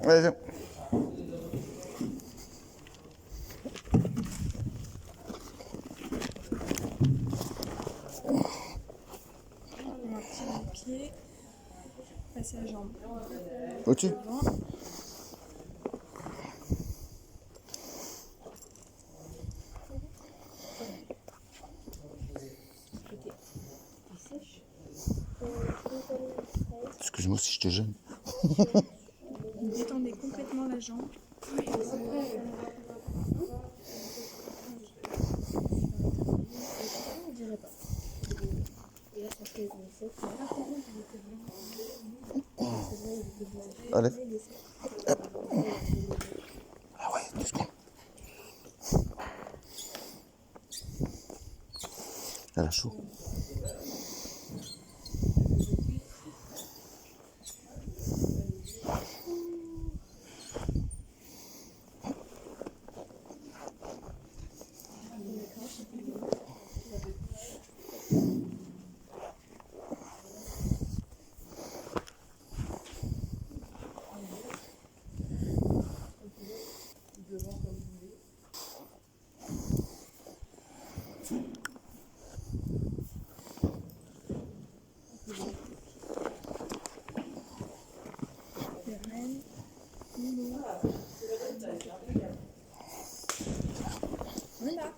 Allez, viens. On va tirer le pied, passer la jambe Au-dessus. devant. Excuse-moi si je te gêne. Vous détendez complètement la jambe. Allez. Ah ouais, 2 secondes. Elle a chaud. Voilà.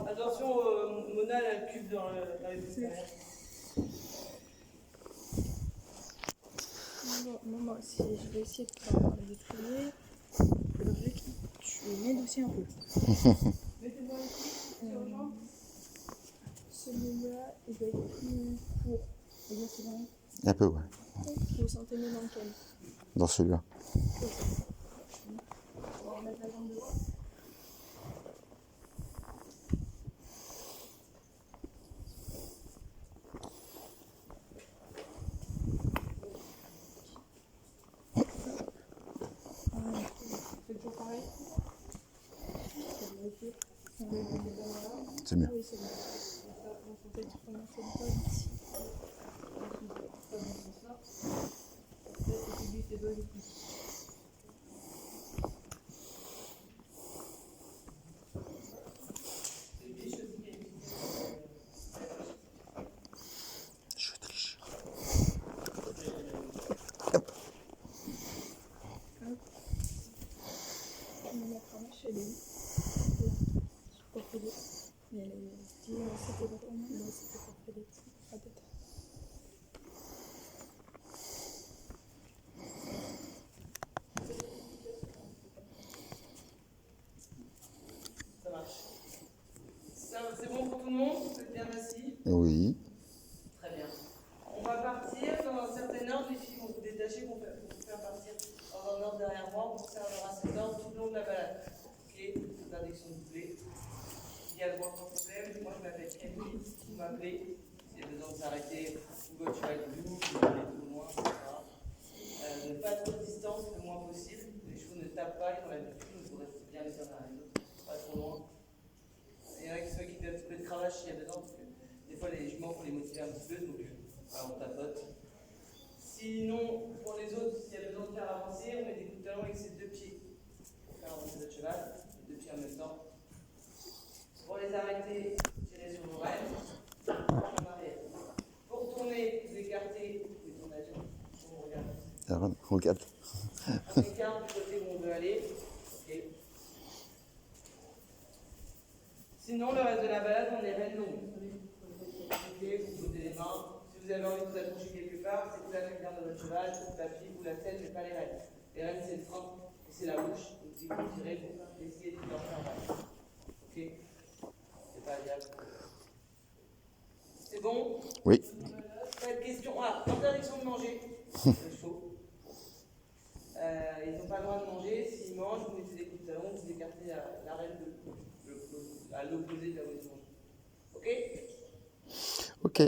Attention, Mona, elle a le cube dans les poussières. Bon, moi aussi, je vais essayer de pas les déplier. L'objectif, tu m'aides aussi un peu. Mettez-moi les pieds sur les jambes. Celui-là, il va être plus court. Et là, c'est bon. Un peu, ouais. Vous sentez mieux dans lequel? Dans celui-là. On va remettre la jambe devant. C'est toujours pareil. C'est mieux. Oui, c'est bon. On peut peut-être remonter le bol ici. Je vais tricher. On va mettre un match, elle est où? Pour Félix. Mais elle est dit, c'était pas pour moi. Non, c'était pour Félix. Ah, peut-être. Ça marche. C'est bon pour tout le monde? Vous êtes bien assis? Oui. Très bien. On va partir dans un certain ordre. Les filles vont vous détacher pour vous faire partir dans un ordre derrière moi. On conservera cet ordre tout le long de la balade. Ok? Interdiction de doubler. Il y a le moins de problème. Moi, je m'appelle Camille. Vous m'appelez. S'il y a besoin de s'arrêter, ou votre cheval est vous allez tout loin, etc. Ne pas trop de distance, le moins possible. Les chevaux ne tapent pas, ils ont l'habitude, vous restez bien les uns derrière les autres, pas trop loin. Il y en a qui s'occupent un petit peu de cravache s'il y a besoin, parce que des fois les juments faut les motiver un petit peu, donc voilà, on tapote. Sinon, pour les autres, s'il y a besoin de faire avancer, on met des coups de talon avec ses 2 pieds pour faire avancer votre cheval, les 2 pieds en même temps. Pour les arrêter, tirez sur vos rênes, en arrière. Pour tourner, vous écartez, vous pouvez tourner à genoux, on regarde. Regarde. On écarte du côté où on veut aller. Okay. Sinon, le reste de la balade, on est rênes longues. Okay, vous posez les mains. Si vous avez envie de vous accrocher quelque part, c'est tout à fait bien de votre cheval, ou la fille ou la tête, mais pas les rênes. Les rênes, c'est le frein et c'est la bouche. Donc, si vous tirez, vous essayez de faire un pas. Ok? C'est pas agréable. C'est bon? Oui. Pas de question. Ah, interdiction de manger. Les chevaux. Ils n'ont pas le droit de manger. S'ils mangent, vous mettez des coups de talon, vous écartez la rêne à l'opposé de là où ils mangent. Ok? Ok.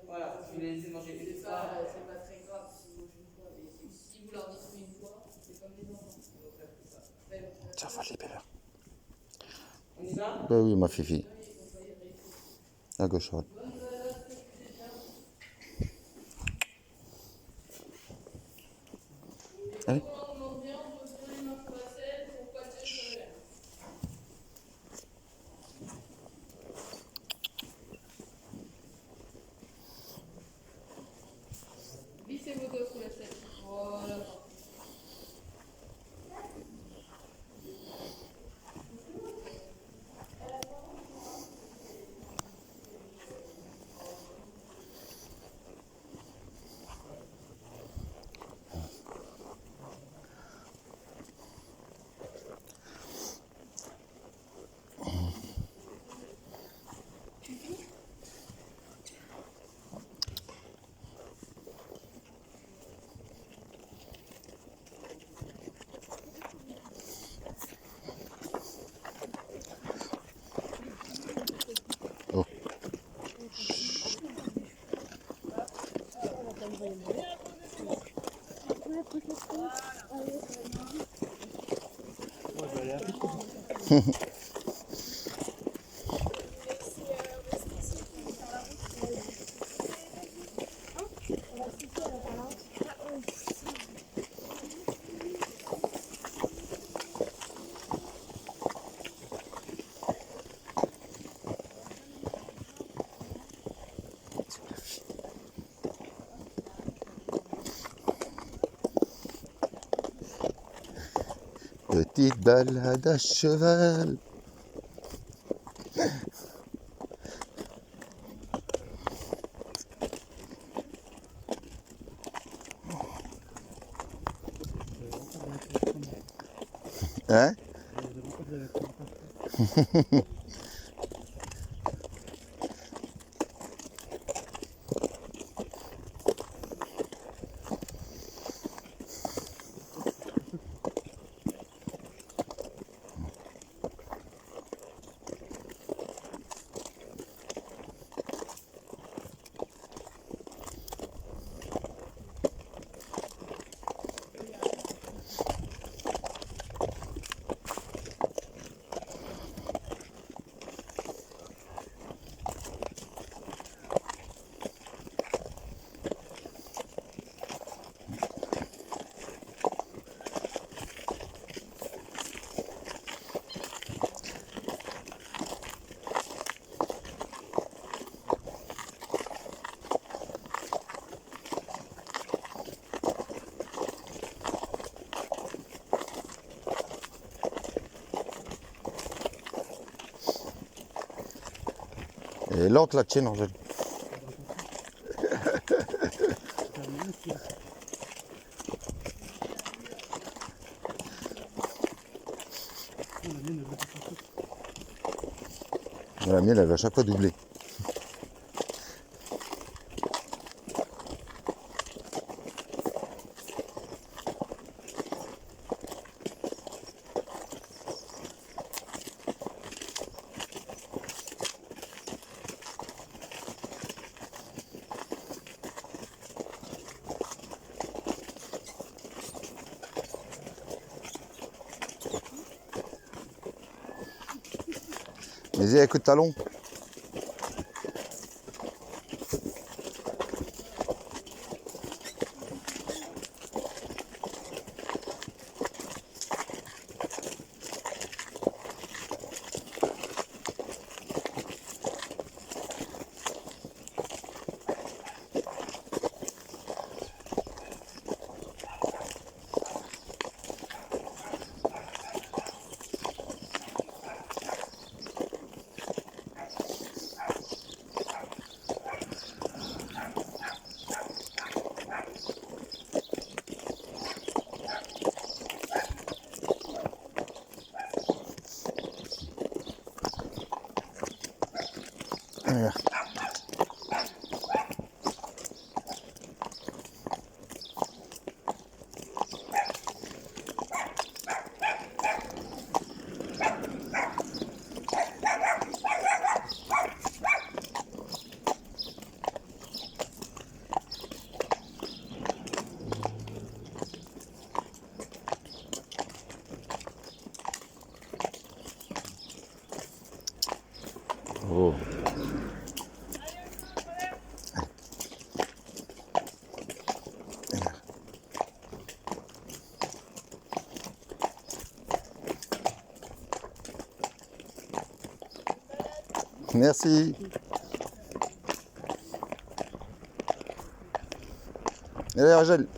Voilà, je vais les laisser manger une fois. C'est pas très grave s'ils mangent une fois, mais si vous leur dites une fois, c'est comme les enfants. Ça va les bébés. On y va? Bah oui, ma fifi. À gauche, ouais. Allez. On en vient, on pose bien les mains sur la selle pour pas tirer sur les lèvres. Vissez vos doigts sous la selle. Voilà. Oh. Petite balade à cheval. Hein? Elle est lente la tienne, Angèle. La mienne, elle va à chaque fois doubler. Vas-y, avec le talon. Regarde. Oh. Merci. Allez, Rachel.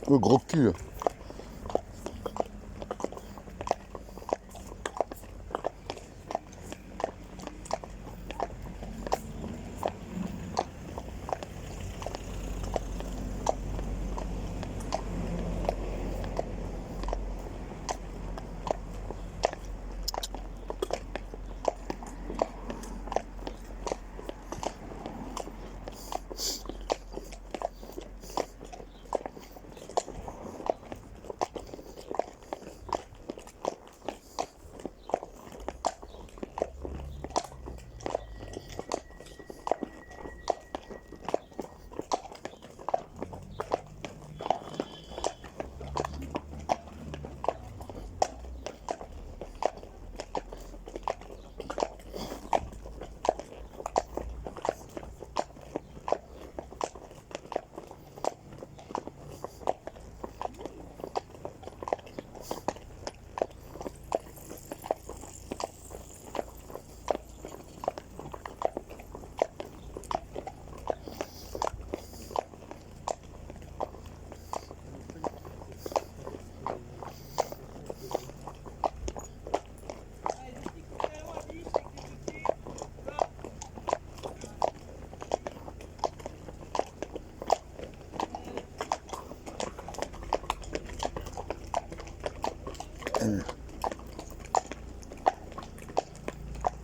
Oh, gros cul. Là.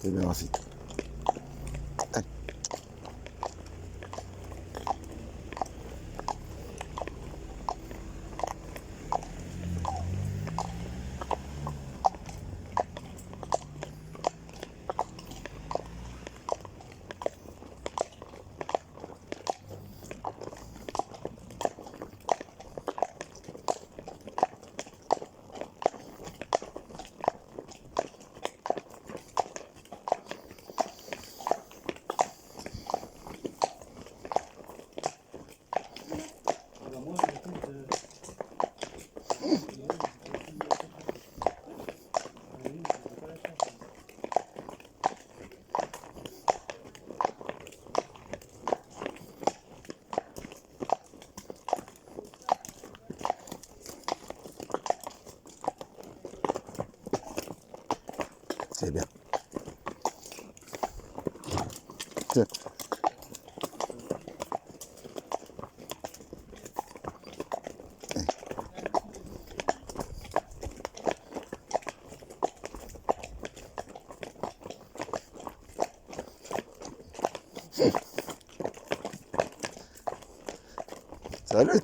C'est bien, merci. Allez. C'est bien. Tiens. Salut.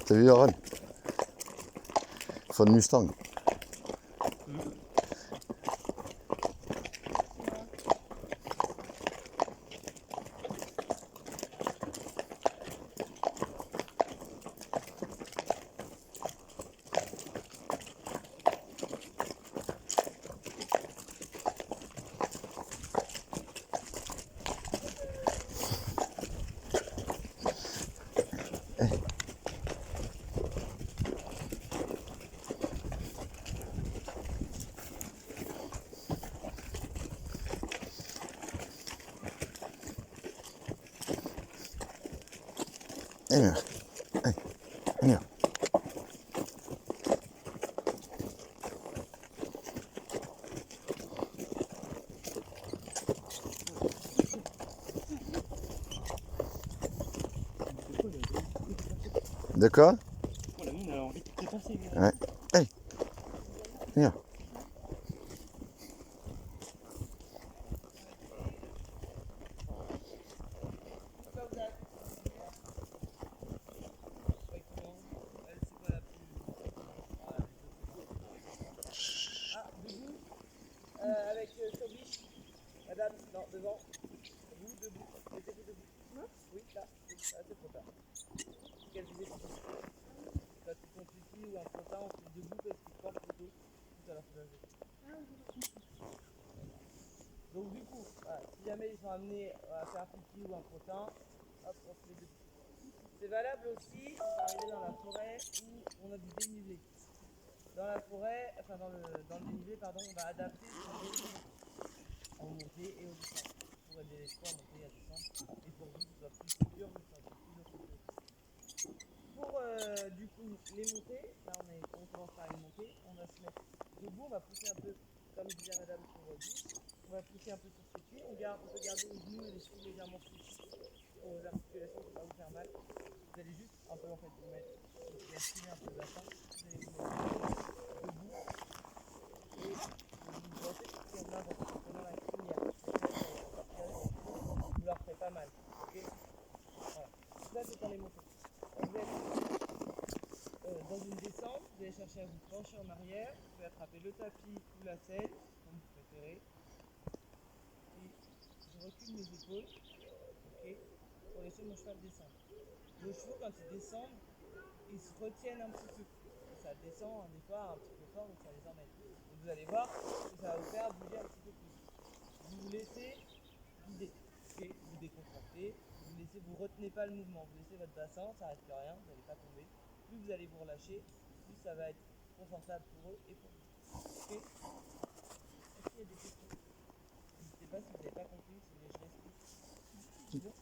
T'as vu Aaron? Fun Mustang. Viens. Viens. De quoi? Oh, la mine, elle a envie de te dépasser. Ouais. Hey. Viens. Avec sur biche. Madame, non, devant. Vous, debout. Mettez-vous debout. Non? Oui, là. Ah, c'est trop tard. Quel visée? Quand tu comptes ici ou un frottin, on se dit leur soulager. Donc du coup, voilà, si jamais ils sont amenés à faire pipi ou un crottin, hop, on se les deux. C'est valable aussi quand on arrive dans la forêt où on a du dénivelé. Dans la forêt, enfin dans le dénivelé, pardon, on va adapter son rythme en montée et au descente pour aider les chevaux à monter et à descendre et pour que ce soit plus sécure, vous soyez plus au sécurité. Pour du coup les montées, là on commence par une montée, on va se mettre debout, on va pousser un peu comme disait madame sur vous, on va pousser un peu sur ses pieds, on peut garder les genoux et les chevilles légèrement fléchis pour vos articulations, ça va vous faire mal. Vous allez juste un peu en fait vous mettre, vous estimer un peu le bassin, vous allez vous mettre debout et vous brossez tout ce qui est en avant en prenant la crinière. Vous leur ferez pas mal, ok? Voilà. Ça c'est dans les montées. Vous êtes dans une descente, vous allez chercher à vous pencher en arrière, vous pouvez attraper le tapis ou la selle, comme vous préférez. Et je recule mes épaules, ok, pour laisser mon cheval descendre. Vos chevaux, quand ils descendent, ils se retiennent un petit peu. Et ça descend des fois un petit peu fort, donc ça les emmène. Et vous allez voir que ça va vous faire bouger un petit peu plus. Vous vous laissez guider, ok, vous décontractez, vous retenez pas le mouvement, vous laissez votre bassin, ça reste rien, vous n'allez pas tomber. Plus vous allez vous relâcher, plus ça va être confortable pour eux et pour vous. Ok? Est-ce qu'il y a des questions? N'hésitez pas si vous n'avez pas compris, si vous voulez que je l'explique. C'est bon?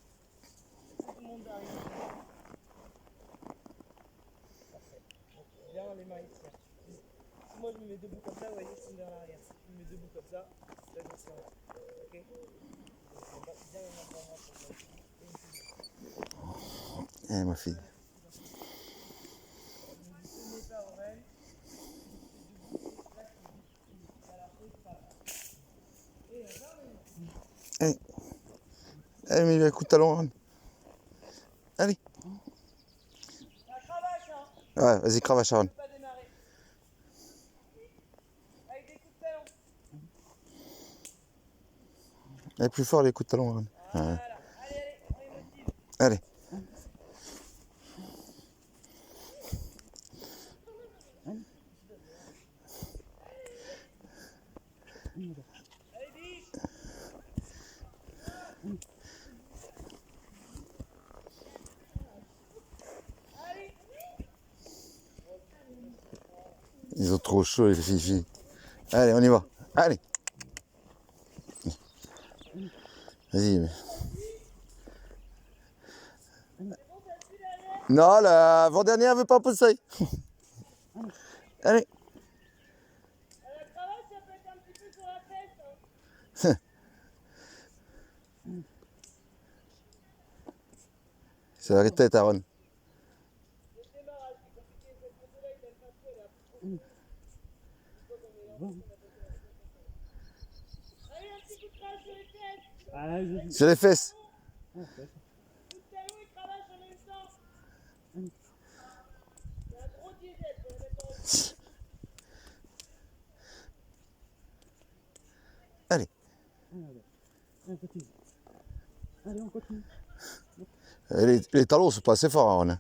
Est-ce que tout le monde arrive? Parfait. Donc, bien les mains ici. Si moi je me mets debout comme ça, vous voyez, je tombe vers l'arrière. Si je me mets debout comme ça, là je suis en haut. Ok? Donc, on va bien les mains devant moi pour moi. Eh, ma fille. Allez. Allez, mais il a un coup de talon. Aaron. Allez. La cravache, hein? Ouais, vas-y, cravache, Aaron. Je peux pas démarrer. Avec des coups de talon. Allez, plus fort les coups de talon, Aaron. Voilà. Ouais. Allez, on les motive. Allez. Allez, biche. Allez. Ils ont trop chaud, les filles. Allez, on y va. Allez. Vas-y. Non, la avant-dernière veut pas pousser. Allez. La cravache, ça peut être un petit peu sur la fesse. Hein. C'est la tête, Aaron. Le démarrage, c'est compliqué. Cette montée-là, il aime pas trop. Elle est un peu trop cool. Allez, un petit coup de cravache sur les fesses. Ah, Sur les fesses. Coup de talon et cravache en même temps. C'est un gros diesel, faut la mettre en haut. Allez. Allez, on continue. Les talons sont pas assez forts, Aaron.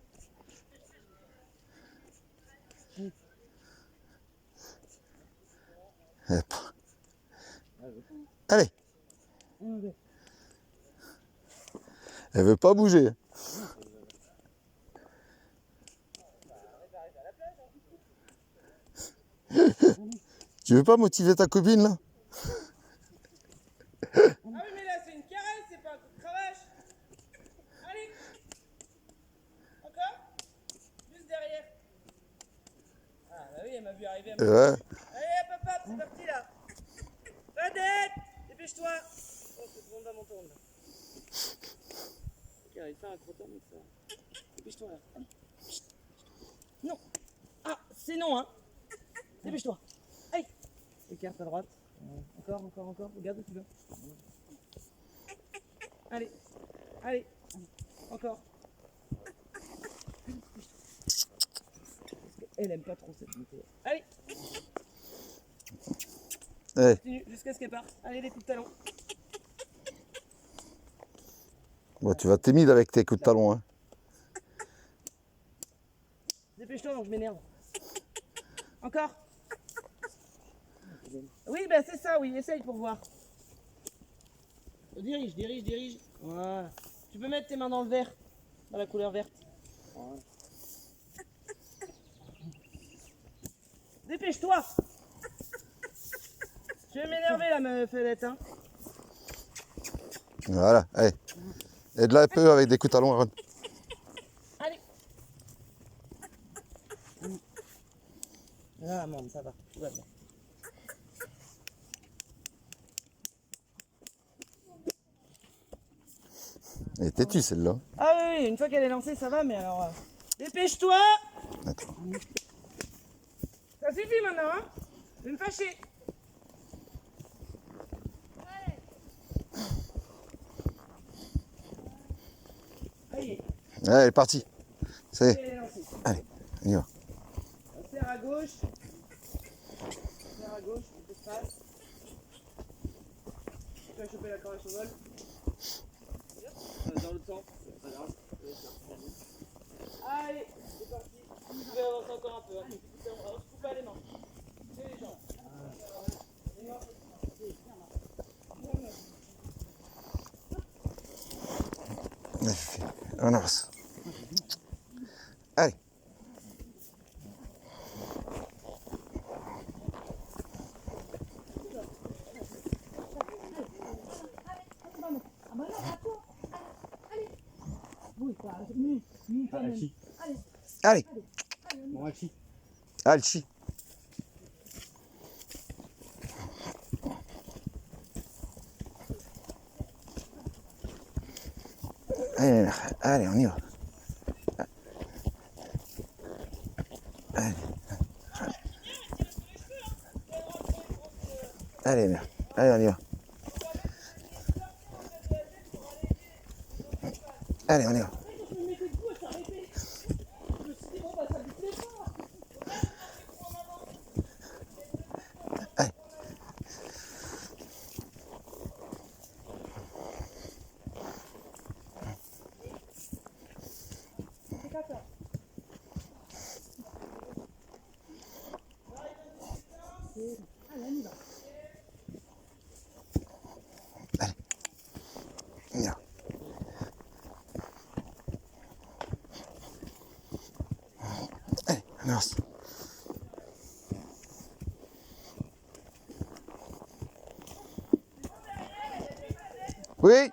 Allez. Elle veut pas bouger. Tu veux pas motiver ta copine là? Ah oui, mais là, c'est une caresse, c'est pas un coup de cravache. Allez. Encore. Juste derrière. Ah, bah oui, elle m'a vu arriver. Ouais. Allez, hop, hop, hop, c'est parti là. Vedette, dépêche-toi. Oh, c'est tout le monde à mon tour là. Ok, il fait un crottin, mais ça. Dépêche-toi là. Allez. Non. Ah, c'est non, hein. Dépêche-toi. Allez. Écarte à droite. Encore. Regarde où tu vas. Allez. Allez. Encore. Elle aime pas trop cette montée. Allez. Allez. Continue jusqu'à ce qu'elle parte. Allez, les coups de talon. Bon, tu vas timide avec tes coups de talon. Hein. Dépêche-toi, donc je m'énerve. Encore. Oui, ben c'est ça, oui, essaye pour voir. Dirige, dirige, dirige. Voilà. Tu peux mettre tes mains dans le vert, dans la couleur verte. Voilà. Dépêche-toi. Je vais m'énerver là, ma fellette, hein. Voilà, allez. Aide-la un peu avec des coups de talon, Aaron. Allez. Ah, maman, ça va, tout va bien. Elle est têtue celle-là. Ah oui, oui, une fois qu'elle est lancée, ça va, mais alors... dépêche-toi. Attends. Ça suffit maintenant, hein. Je vais me fâcher. Allez, Ouais, elle est partie. Ça y est. elle est lancée. Allez, on y va. On serre à gauche. On serre à gauche, un peu de face. Tu vas choper la corde à cheval. Dans l'autre sens, c'est pas grave. Allez, c'est parti. Vous pouvez avancer encore un peu. Hein. On se coupe pas les mains. C'est les jambes. On avance. Allez. Allez. Alchi. Allez, allez, on y va. Allez. Allez, merde. Allez, on y va. Allez, on y va. Allez. Allez. On y va. Allez, on avance. Oui.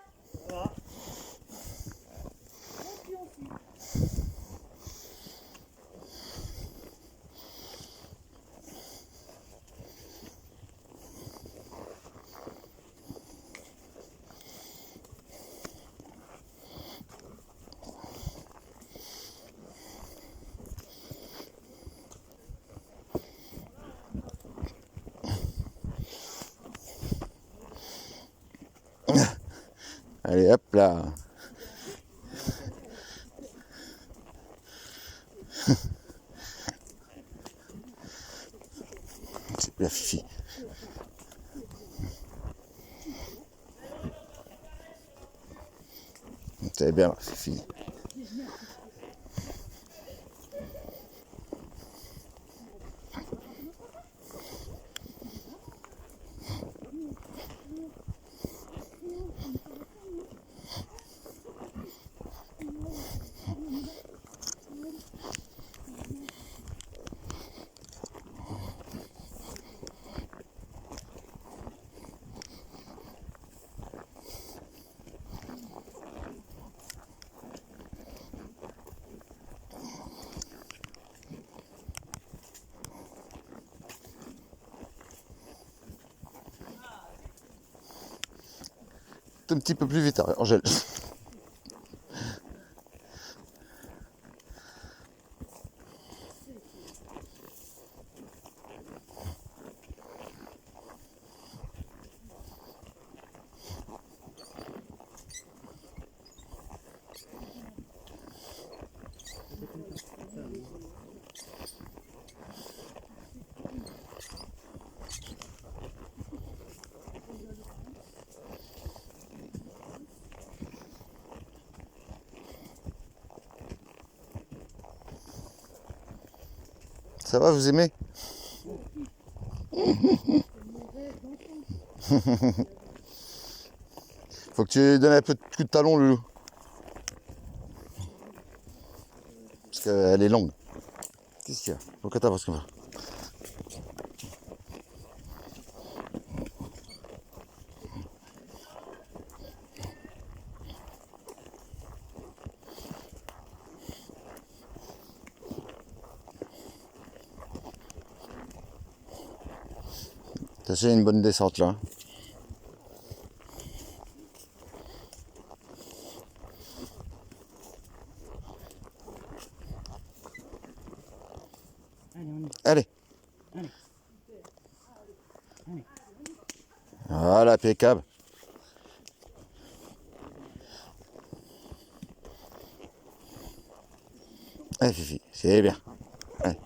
Allez, hop là. C'est bien Fifi. C'est bien Fifi. Un petit peu plus vite, Angèle. Ça va, vous aimez? Faut que tu donnes un peu de coup de talon, Loulou. Parce qu'elle est longue. Qu'est-ce qu'il y a? Pourquoi t'as pas ce qu'on va? Ça c'est une bonne descente là. Allez, on y va. Allez. Allez. Allez. Voilà, impeccable. Allez, Fifi, c'est bien. Allez.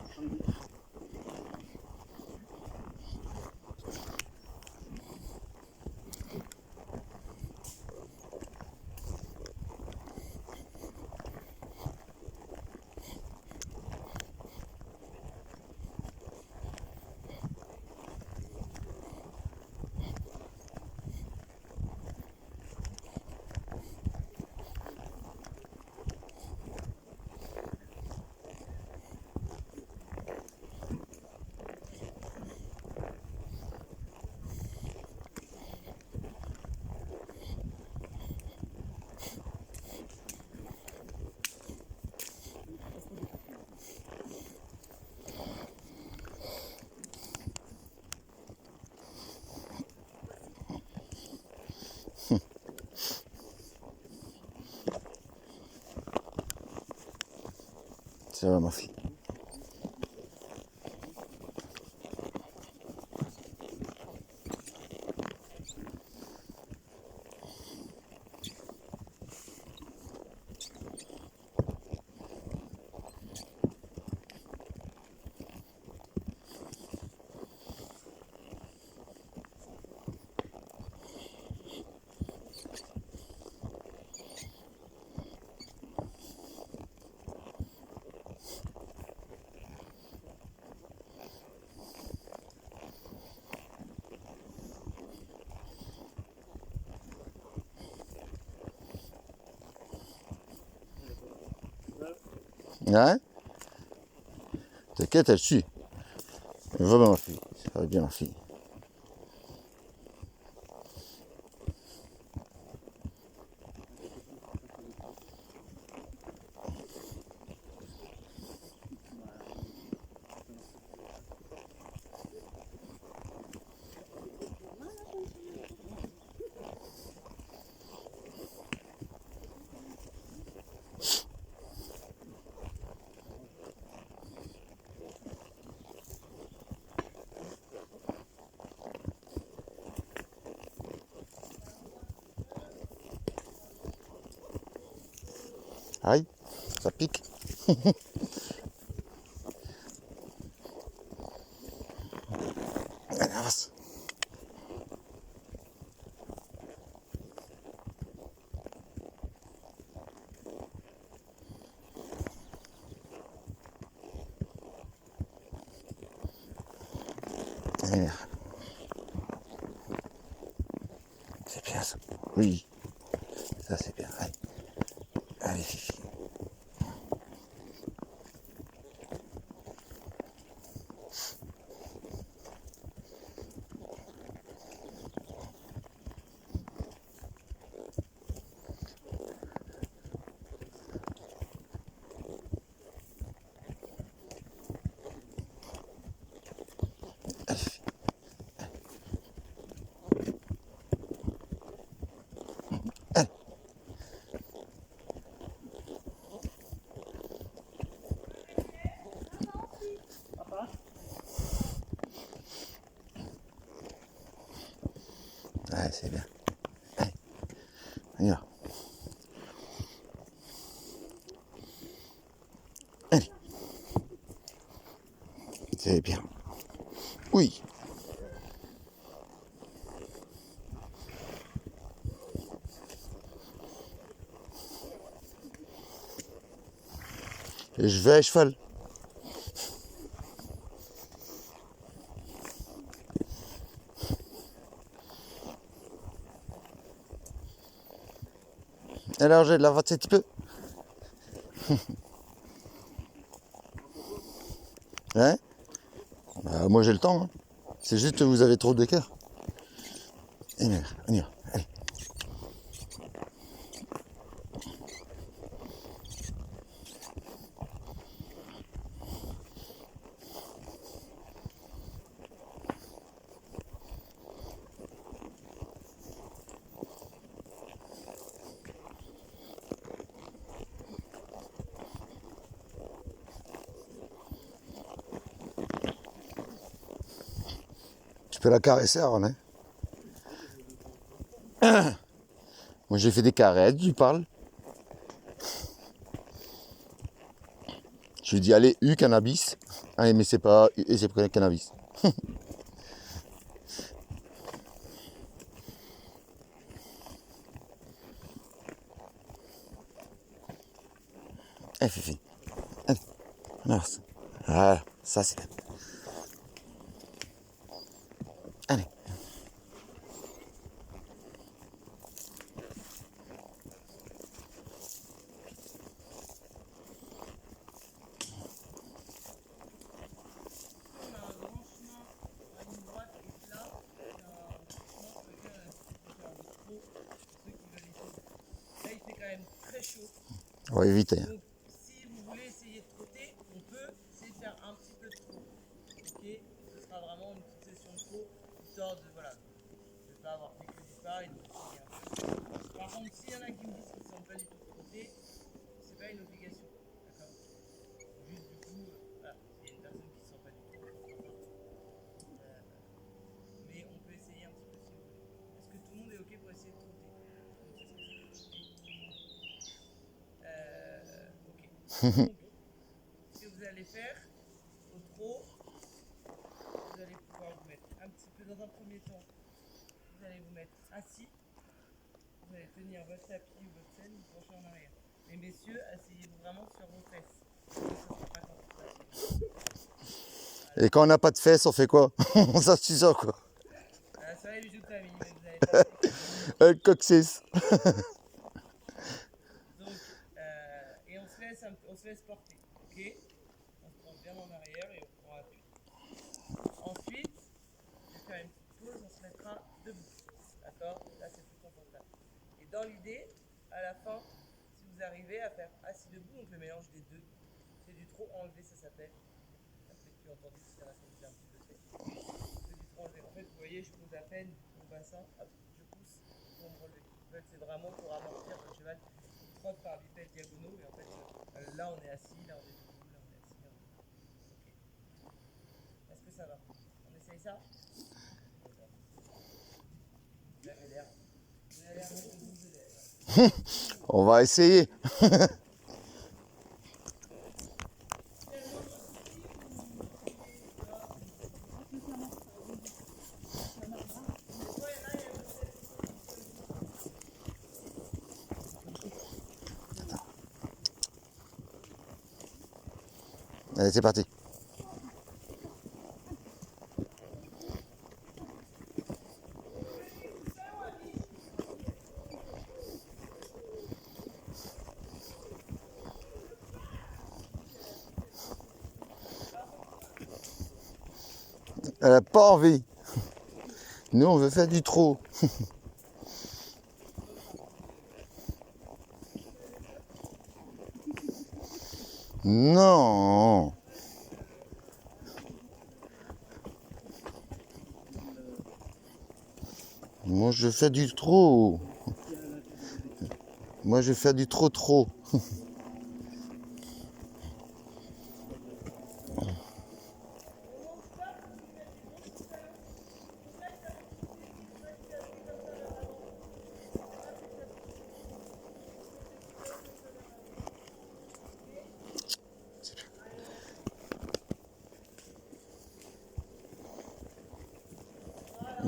Ça va, ma fille. Ouais. T'inquiète, elle suit. Va bien, ma fille. Ça va bien, ma fille. Aïe, ça pique. Allez, avance. Allez. C'est bien ça. Oui. Ça c'est bien. Allez. Allez, Fifi. Allez, Fifi. Allez. Allez, c'est bien. Allez. On y va. Allez. C'est bien. Oui. Et je vais à cheval. Allez, Angèle, avance un petit peu. Hein? Bah, moi j'ai le temps. Hein. C'est juste que vous avez trop de cœur. Et bien, on y va. Allez. Tu peux la caresser, Aaron, hein? Moi j'ai fait des caresses, tu parles. Je lui dis allez, cannabis. Ah, mais c'est pas et c'est pas cannabis. Allez, Fifi. Allez, alors, voilà, ça c'est bien. Allez. On a un grand chemin à une droite et là, il y a un chemin sur lequel on a décidé de faire le trot pour ceux qui veulent essayer. Là, il fait quand même très chaud. On va éviter. Donc, si vous voulez essayer de trotter, on peut essayer de faire un petit peu de trot. Ok? Ce sera vraiment une petite session de trot, histoire de, voilà, de ne pas avoir fait que du pas et de essayer un peu. Par contre, s'il y en a qui me disent qu'ils ne sont pas du tout trotter, c'est pas une obligation. D'accord? Juste du coup, voilà, s'il y a une personne qui ne sent pas du tout, on ne fera pas. Mais on peut essayer un petit peu si vous voulez. Est-ce que tout le monde est ok pour essayer de trotter? Ok. Donc, ce que vous allez faire au trot, vous allez pouvoir vous mettre un petit peu dans un premier temps. Vous allez vous mettre assis. Vous allez tenir votre tapis ou votre selle, vous penchez en arrière. Mais messieurs, asseyez-vous vraiment sur vos fesses. Ça ne sera pas confortable. Et quand on n'a pas de fesses, on fait quoi? On s'assuse quoi? Ça va les bijoux de famille, mais vous allez pas. Le coccyx. Donc, et on se laisse porter, ok? On se porte bien en arrière et on prend appui. Ensuite, je vais faire une petite pause, on se mettra debout, d'accord? Là, c'est plus confortable. Et dans l'idée, à la fin, si vous arrivez à faire assis debout, donc le mélange des deux, c'est du trop enlevé, ça s'appelle. Peut-être que tu as entendu si ça a déjà un petit peu fait. C'est du trop enlevé. En fait, vous voyez, je pose à peine mon bassin, hop, je pousse pour me relever. En fait, c'est vraiment pour amortir le cheval qui trotte par bipèdes diagonaux. Et en fait, là, on est assis, là, on est debout, là, on est assis, là, on est debout. Ok. Est-ce que ça va? On essaye ça? Vous avez l'air. Vous avez l'air de vous aider. On va essayer. Allez, c'est parti. Elle n'a pas envie. Nous, on veut faire du trot. Non. Moi, je fais du trot. Moi, je fais du trop.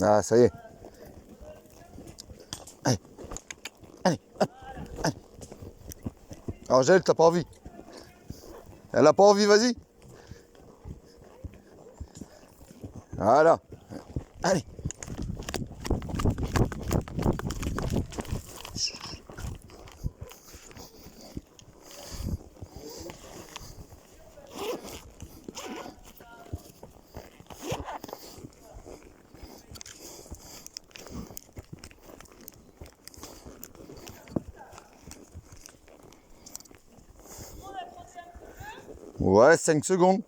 Ah, ça y est. Allez, allez, hop, allez. Angèle, t'as pas envie? Elle a pas envie, vas-y. Voilà. Allez. Ouais, 5 secondes.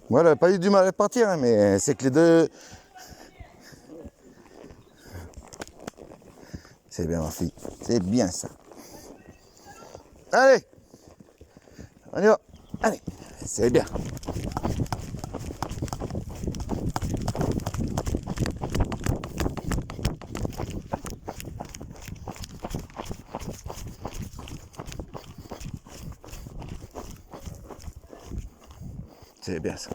Moi, elle n'a pas eu du mal à partir, hein, mais c'est que les deux... C'est bien, ma fille. C'est bien, ça. Allez, on y va. Allez, c'est bien. C'est bien, ça.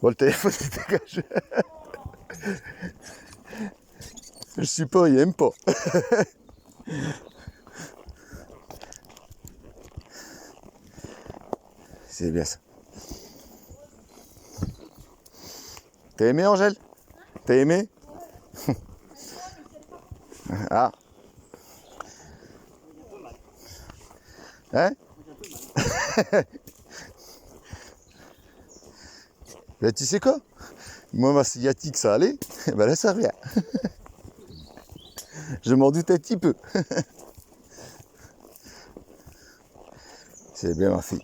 Bon, le téléphone, il dégage. Le support, il aime pas. C'est bien, ça. T'as aimé, Angèle? T'as aimé? Ah. Hein? Ben, tu sais quoi? Moi, ma sciatique, ça allait. Ben là, ça revient. Je m'en doutais un petit peu. C'est bien, ma fille.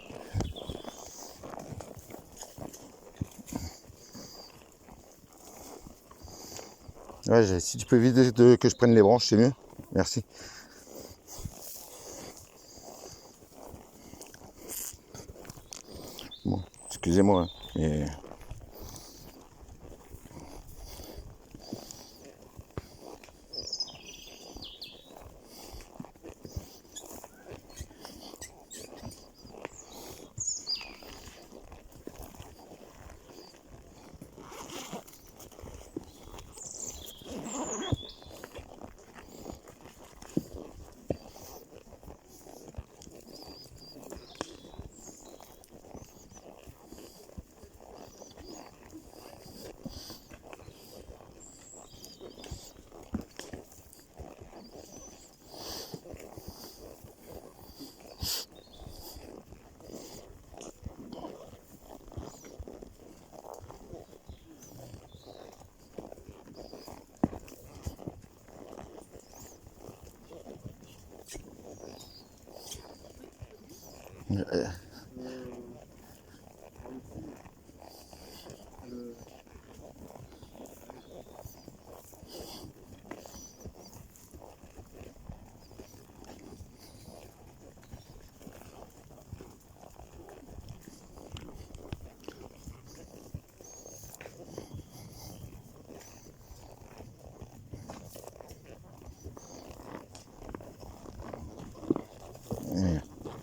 Ouais, si tu peux éviter que je prenne les branches, c'est mieux. Merci. Bon, excusez-moi, hein, mais...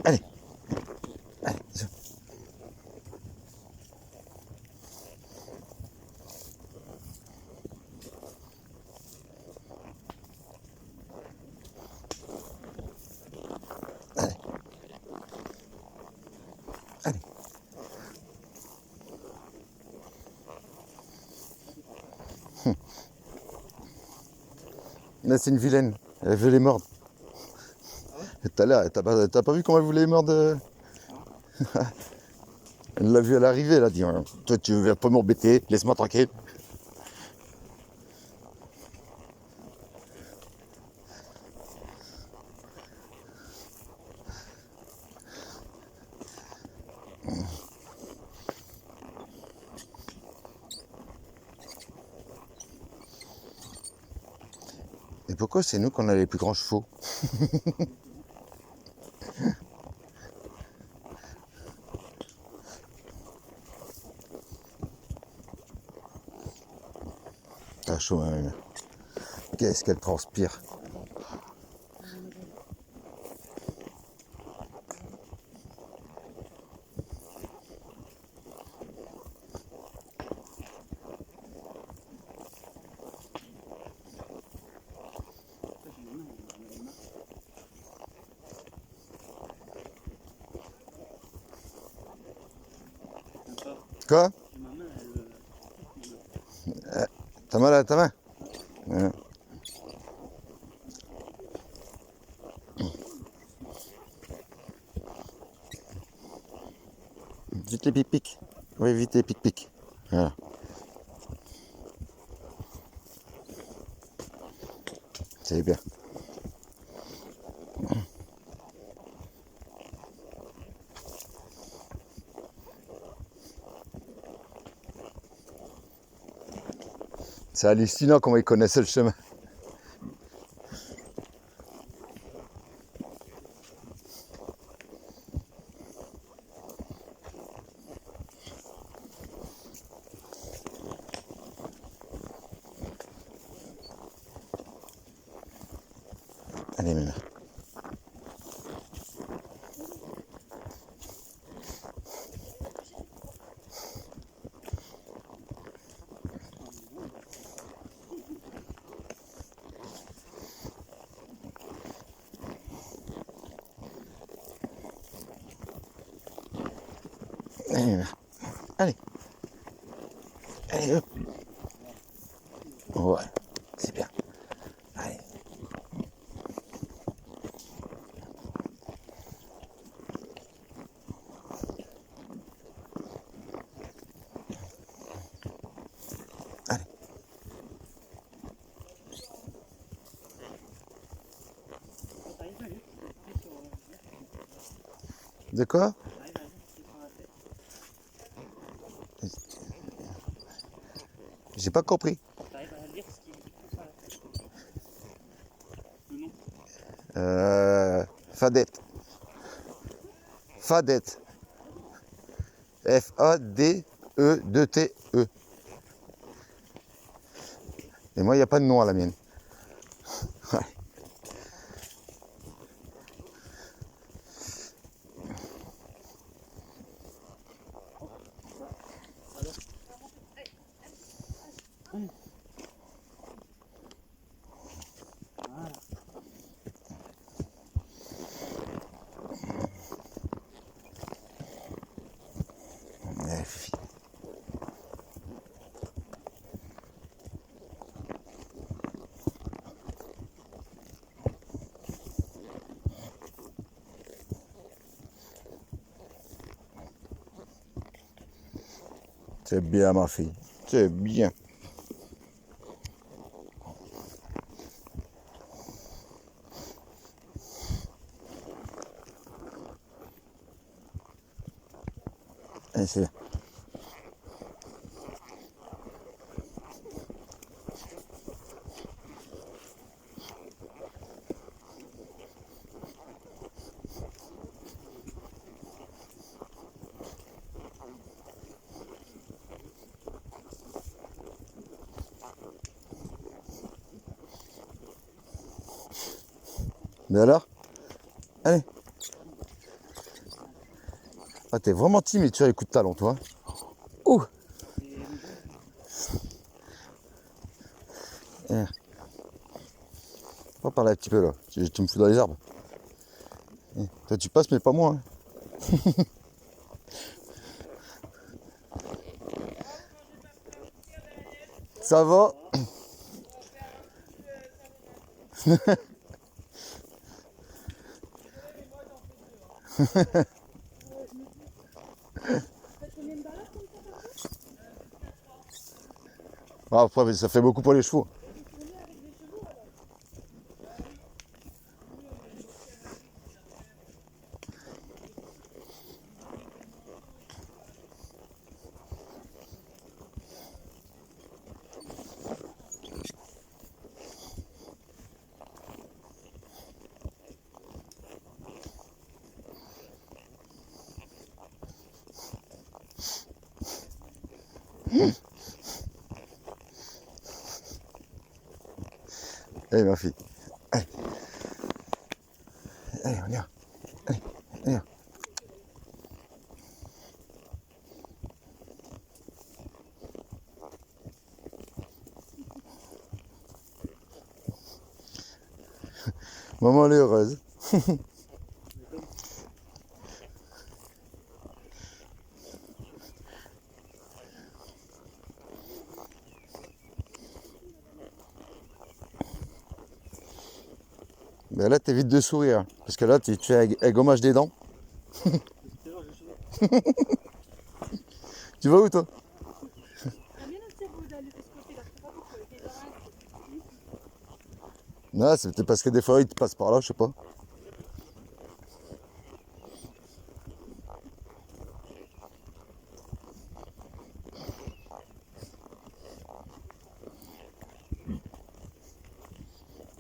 Allez, allez, zo. Allez. Allez. Là, c'est une vilaine. Elle veut les mordre. Tout à l'heure, t'as pas vu comment elle voulait les mordre? Elle l'a vu à l'arrivée, elle a dit toi, tu viens pas m'embêter, laisse-moi tranquille. Et pourquoi c'est nous qu'on a les plus grands chevaux? T'as chaud, hein. Qu'est-ce qu'elle transpire. Quoi? T'as mal à ta main? Ouais. Vite les pic-pics. Oui, vite les pic-pics. Voilà. C'est bien. C'est hallucinant comment ils connaissent le chemin. Allez, maintenant. Allez, maintenant. Allez. Allez, hop. Ouais, c'est bien. Allez. Allez. De quoi? J'ai pas compris. T'arrives à lire ce qui est écrit sur la tête. Le nom. Fadette. Fadette. F-A-D-E-2-T-E. Et moi, il n'y a pas de nom à la mienne. Ouais. C'est bien, ma fille. C'est bien. Allez, c'est bien. Mais alors? Allez. Ah, t'es vraiment timide, tu as les coups de talon, toi. Ouh. Eh. On va parler un petit peu, là. Tu me fous dans les arbres. Eh. Toi, tu passes, mais pas moi. Hein. Ça va? Ah, après, ça fait beaucoup pour les chevaux. Allez, ma fille. Allez. Allez, on y va. Allez, on y va. Maman, elle est heureuse. Ben là, t'évites de sourire. Parce que là, tu fais un gommage des dents. Tu vas où, toi? ce côté-là. Je sais pas pourquoi. Il était dans un- Non, c'est peut-être parce que des fois, ils te passent par là, je sais pas.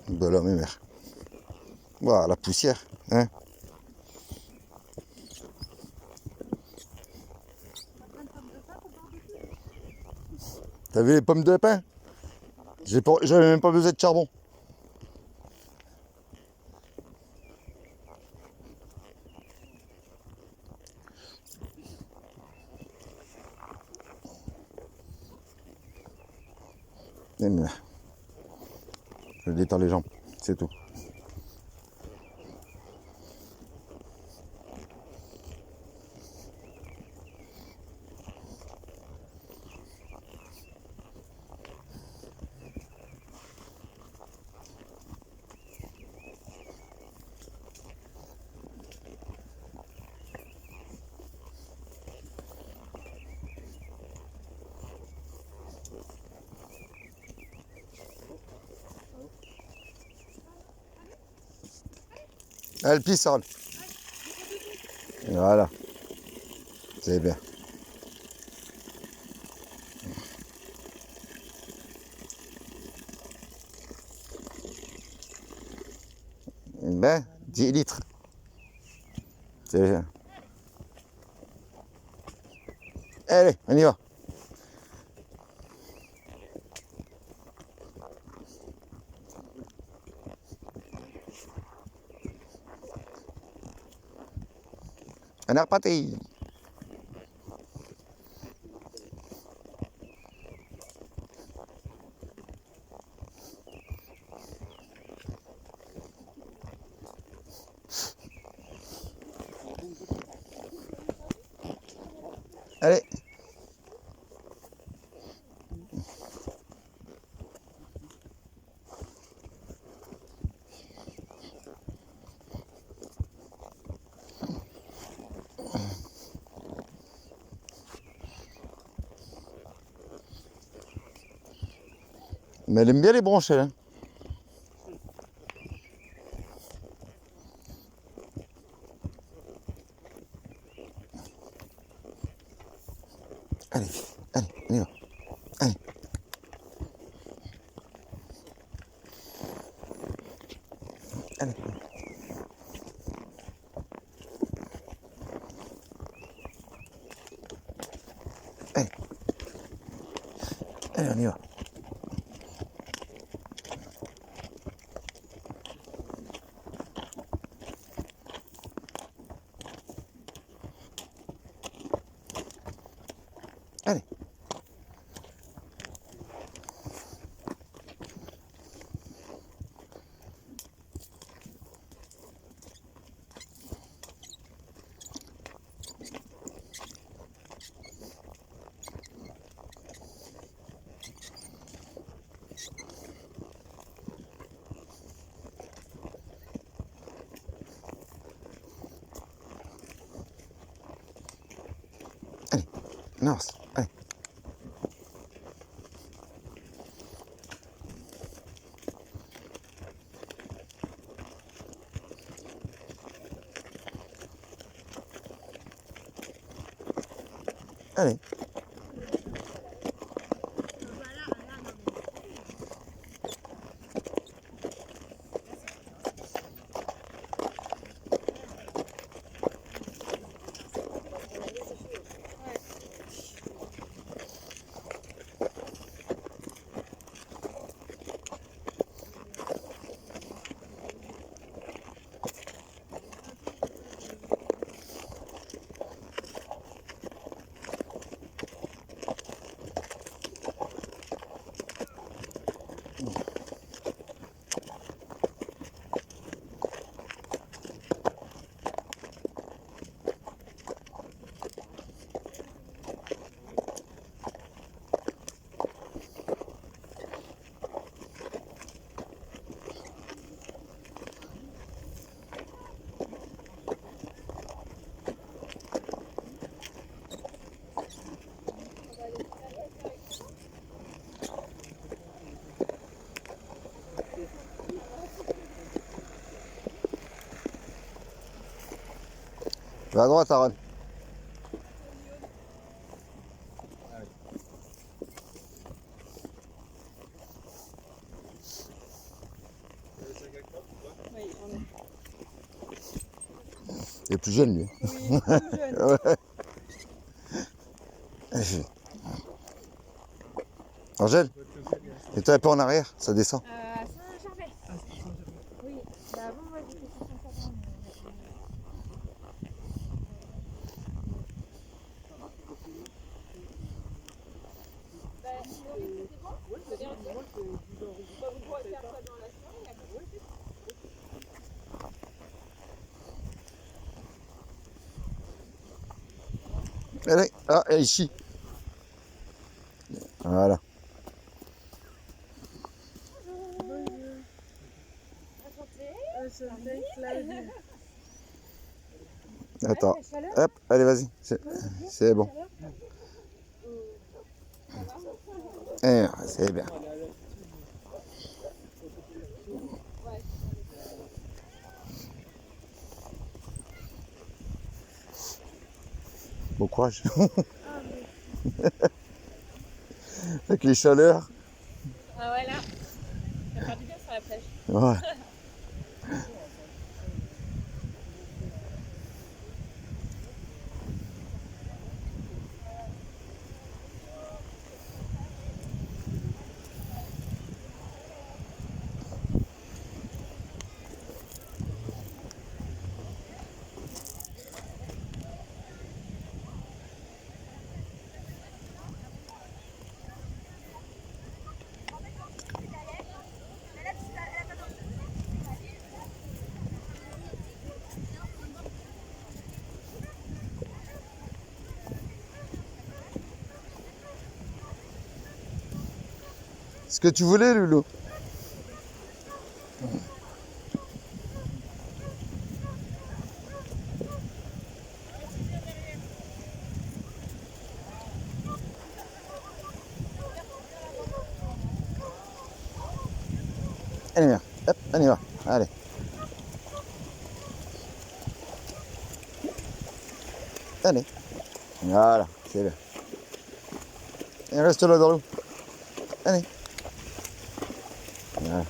De l'homme et mère. Voilà, la poussière, hein. T'as vu les pommes de pin? J'avais même pas besoin de charbon. Et merde. Je détends les jambes, c'est tout. Elle pisse, Harold. Voilà. C'est bien. Ben, 10 litres. C'est bien. Allez, on y va. On est reparti. Allez. Mais elle aime bien les brancher, hein. Allez, allez, on y va. Allez. Allez. Allez. Allez, on y va. Allez. Allez. Non, allez. Allez. Va à droite, Aaron. Oui, on est. Il est plus jeune, lui. Oui, tout jeune. Ouais. Angèle, et toi un peu en arrière, ça descend. À Saint-Gervais. Oui, bah avant moi j'étais sur Saint-Savin. Bah, Laurie, c'était bon? Oui, c'est bien. Bah, vous pourrez faire ça dans la soirée, après. Allez, ah, et ici. Voilà. Attends. Hop, allez, vas-y. C'est bon. C'est bien. Bon courage. Avec les chaleurs. Ah voilà. Ça va faire du bien sur la plage. Ouais. Ce que tu voulais, Loulou. Allez, viens. Hop, on y va. Allez. Allez. Voilà, c'est bien. Et reste là dans l'eau. Allez. Voilà.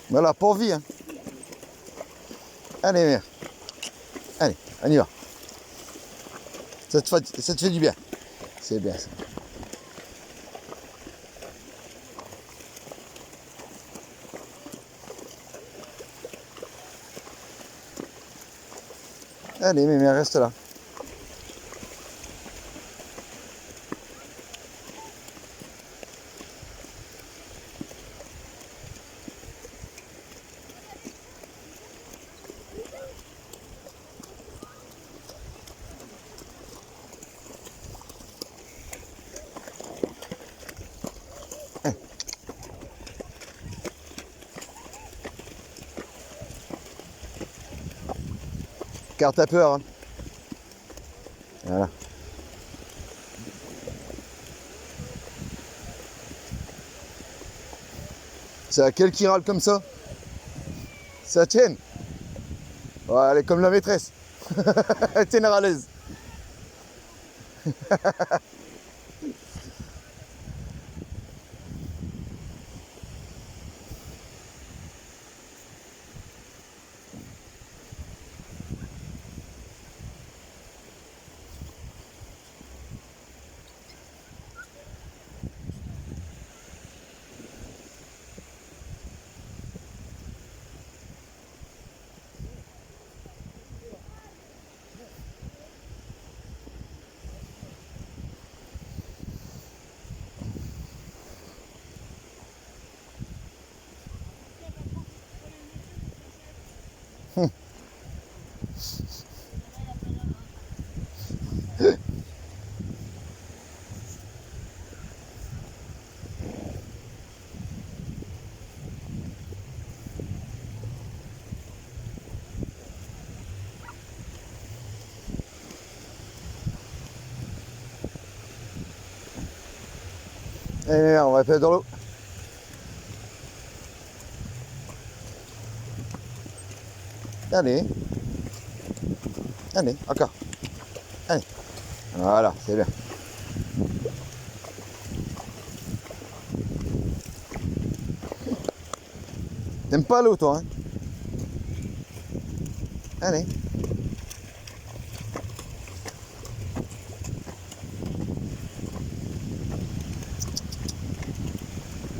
Voilà, pas envie, hein. Allez, viens. Allez, on y va. Ça te fait du bien. C'est bien ça. Allez, mais reste là. Car t'as peur, hein. Voilà. C'est laquelle qui râle comme ça? C'est la tienne. Ouais, elle est comme la maîtresse. T'es une râleuse. Et on va faire dans l'eau. Allez. Allez, encore. Allez. Voilà, c'est bien. T'aimes pas l'eau, toi, hein? Allez.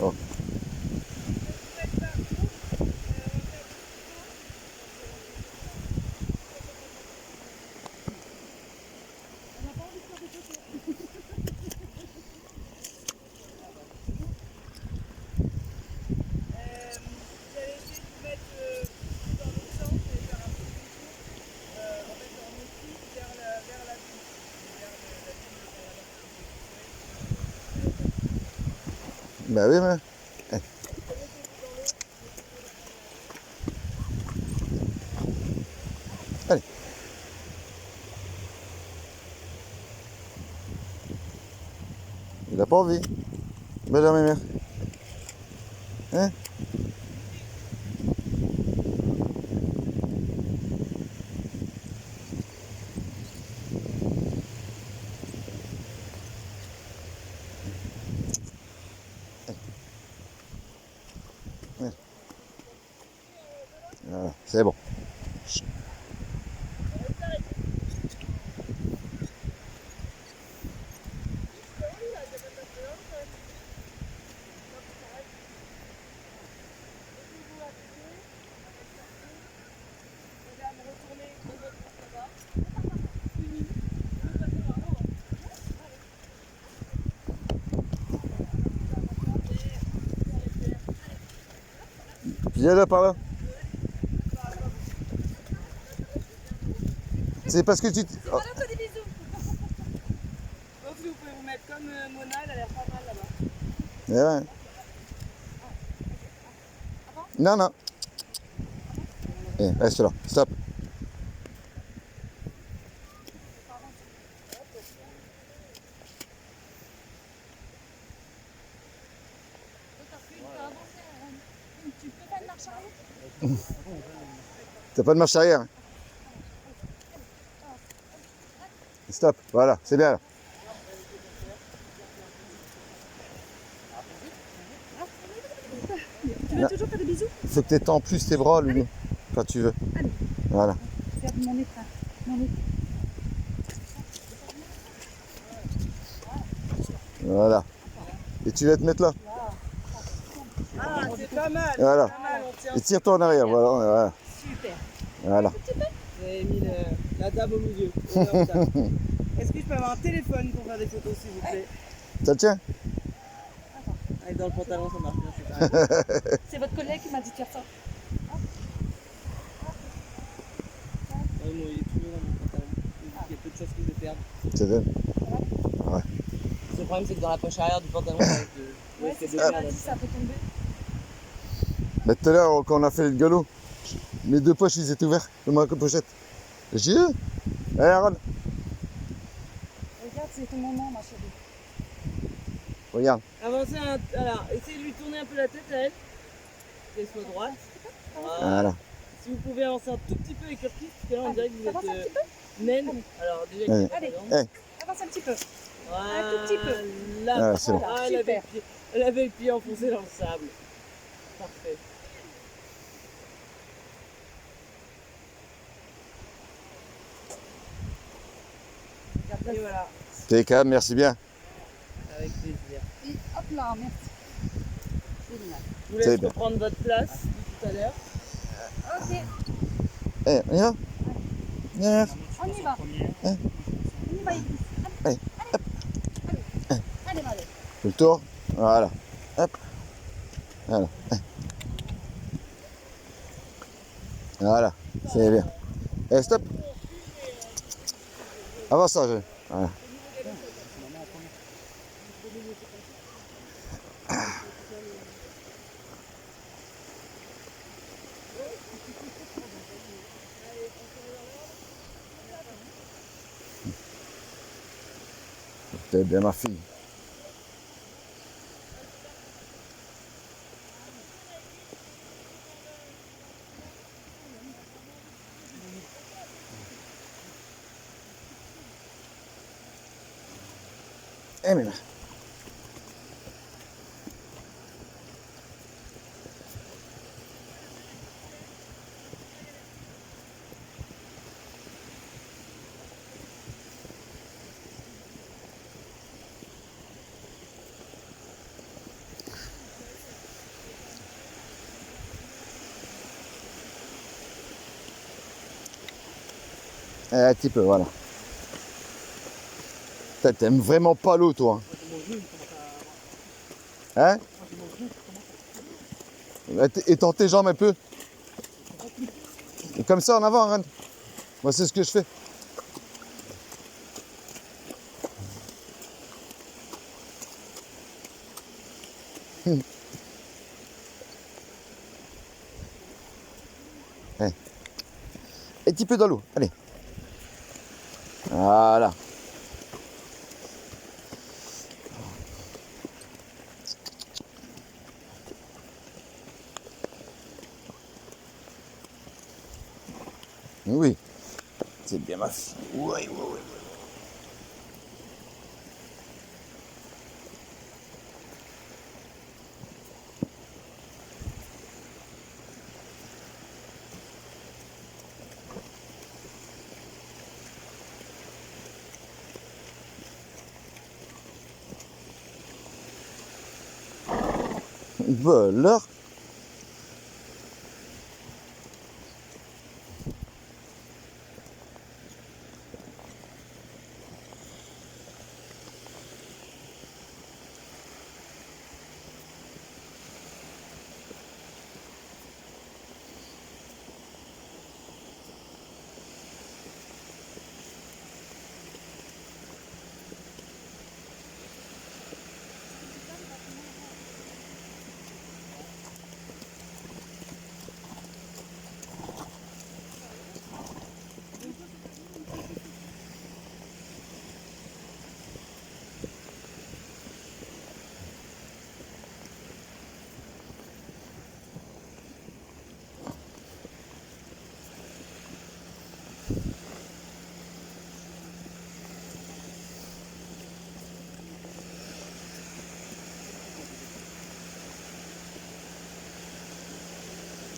Oh. J'avais essayé de vous mettre dans l'autre sens et faire un petit tour en fait en nautique vers la ville, vers la ville de Bah oui, mais. Allez. Il a pas envie. Benjamin Mère. Hein? Voilà, c'est bon. Viens là par là. C'est parce que tu. Oh. Donc vous pouvez vous mettre comme Mona, elle a l'air pas mal là-bas. Eh ouais. Non, non. Eh, reste là. Stop. Tu peux faire une marche arrière? T'as pas de marche arrière. Hein? Stop. Voilà, c'est bien là. Tu veux toujours faire des bisous? Faut que t'étends plus tes bras, Loulou, quand tu veux. Allez. Voilà. Regarde mon écran. Voilà. Et tu vas te mettre là. Ah, c'est pas mal. Voilà. Pas mal, on tient. Et tire-toi en arrière. Voilà. Voilà. Super. Voilà. Vous avez mis la dame au milieu. Est-ce que je peux avoir un téléphone pour faire des photos, s'il vous plaît? Ça te tient? Avec dans le pantalon, ça marche bien, c'est pareil. C'est votre collègue qui m'a dit de faire ça. Ouais, moi, il est toujours dans mon pantalon. Il y a peu de choses qui se perdent. C'est bien. Le problème, c'est que dans la poche arrière du pantalon, avec Ouais, c'est ce deux qu'elle m'a merdes. dit, ça peut tomber. Mais tout à l'heure, quand on a fait le galop, mes deux poches, ils étaient ouverts de ma pochette. J'ai dit, allez, Aaron, Regarde, c'est ton moment, ma chérie. regarde. Avancez, alors, essayez de lui tourner un peu la tête à elle. Qu'elle soit droite. Voilà. Si vous pouvez avancer un tout petit peu avec leur piste, parce que là, on dirait que vous Avance un êtes petit peu. naine. Alors, déjà, Allez. avec Allez. les jambes. Avance un petit peu. Voilà. Un tout petit peu. Là, Ouais, c'est bon. Ah, Super. elle avait le pied enfoncé dans le sable. Parfait. Et voilà, T'es calme, merci bien. avec plaisir. Et hop là, merci. Génial. Je vous C'est laisse bien. reprendre votre place tout à l'heure. Ok, Eh, on y va? On y va. on y va. Hein? On y va, Idriss. Allez. Allez, allez. Fais le tour. Voilà. Hop. Voilà. Voilà. C'est bien. Eh, stop. Avance ça, je. Voilà. T'es bien ma fille. Eh mira. Un petit peu, voilà. Putain, t'aimes vraiment pas l'eau, toi. Hein? Étends tes jambes un peu. Et comme ça, en avant, Ren. Moi, c'est ce que je fais. Hein. Un petit peu dans l'eau, allez. Voilà. Oui, c'est bien ma fille. Oui, oui, oui. Voleur.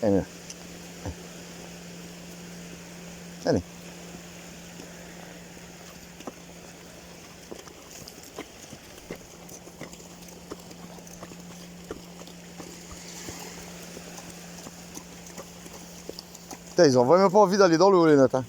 Allez. Allez. Putain, ils ont vraiment pas envie d'aller dans l'eau, les notes. Hein.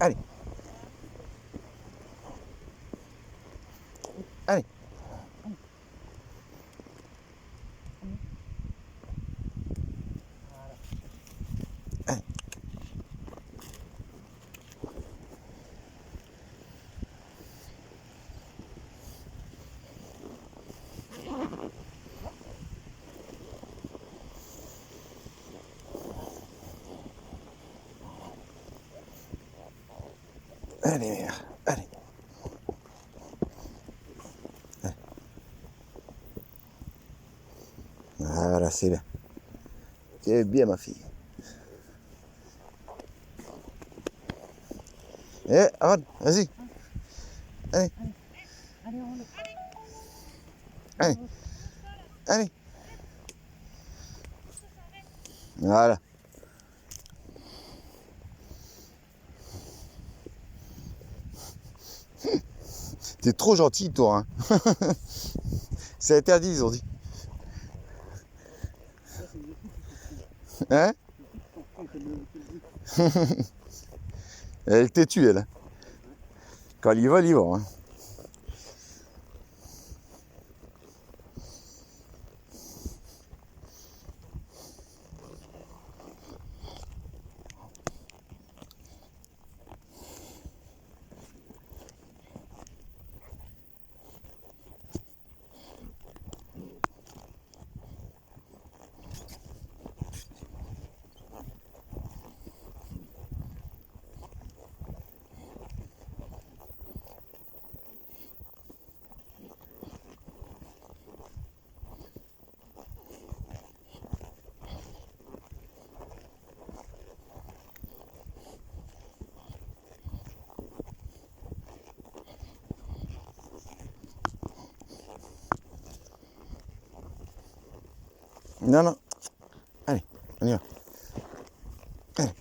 Allez. Allez. Allez. Allez, mère. Allez. Allez. Voilà, c'est bien. C'est bien, ma fille. Eh, Aaron, vas-y. Allez. Allez. Allez. Voilà. T'es trop gentil, toi. Hein. C'est interdit, ils ont dit. Hein? Elle est têtue, elle. Quand il y va, il y va. Hein. Non, non. Allez, on y va. Allez.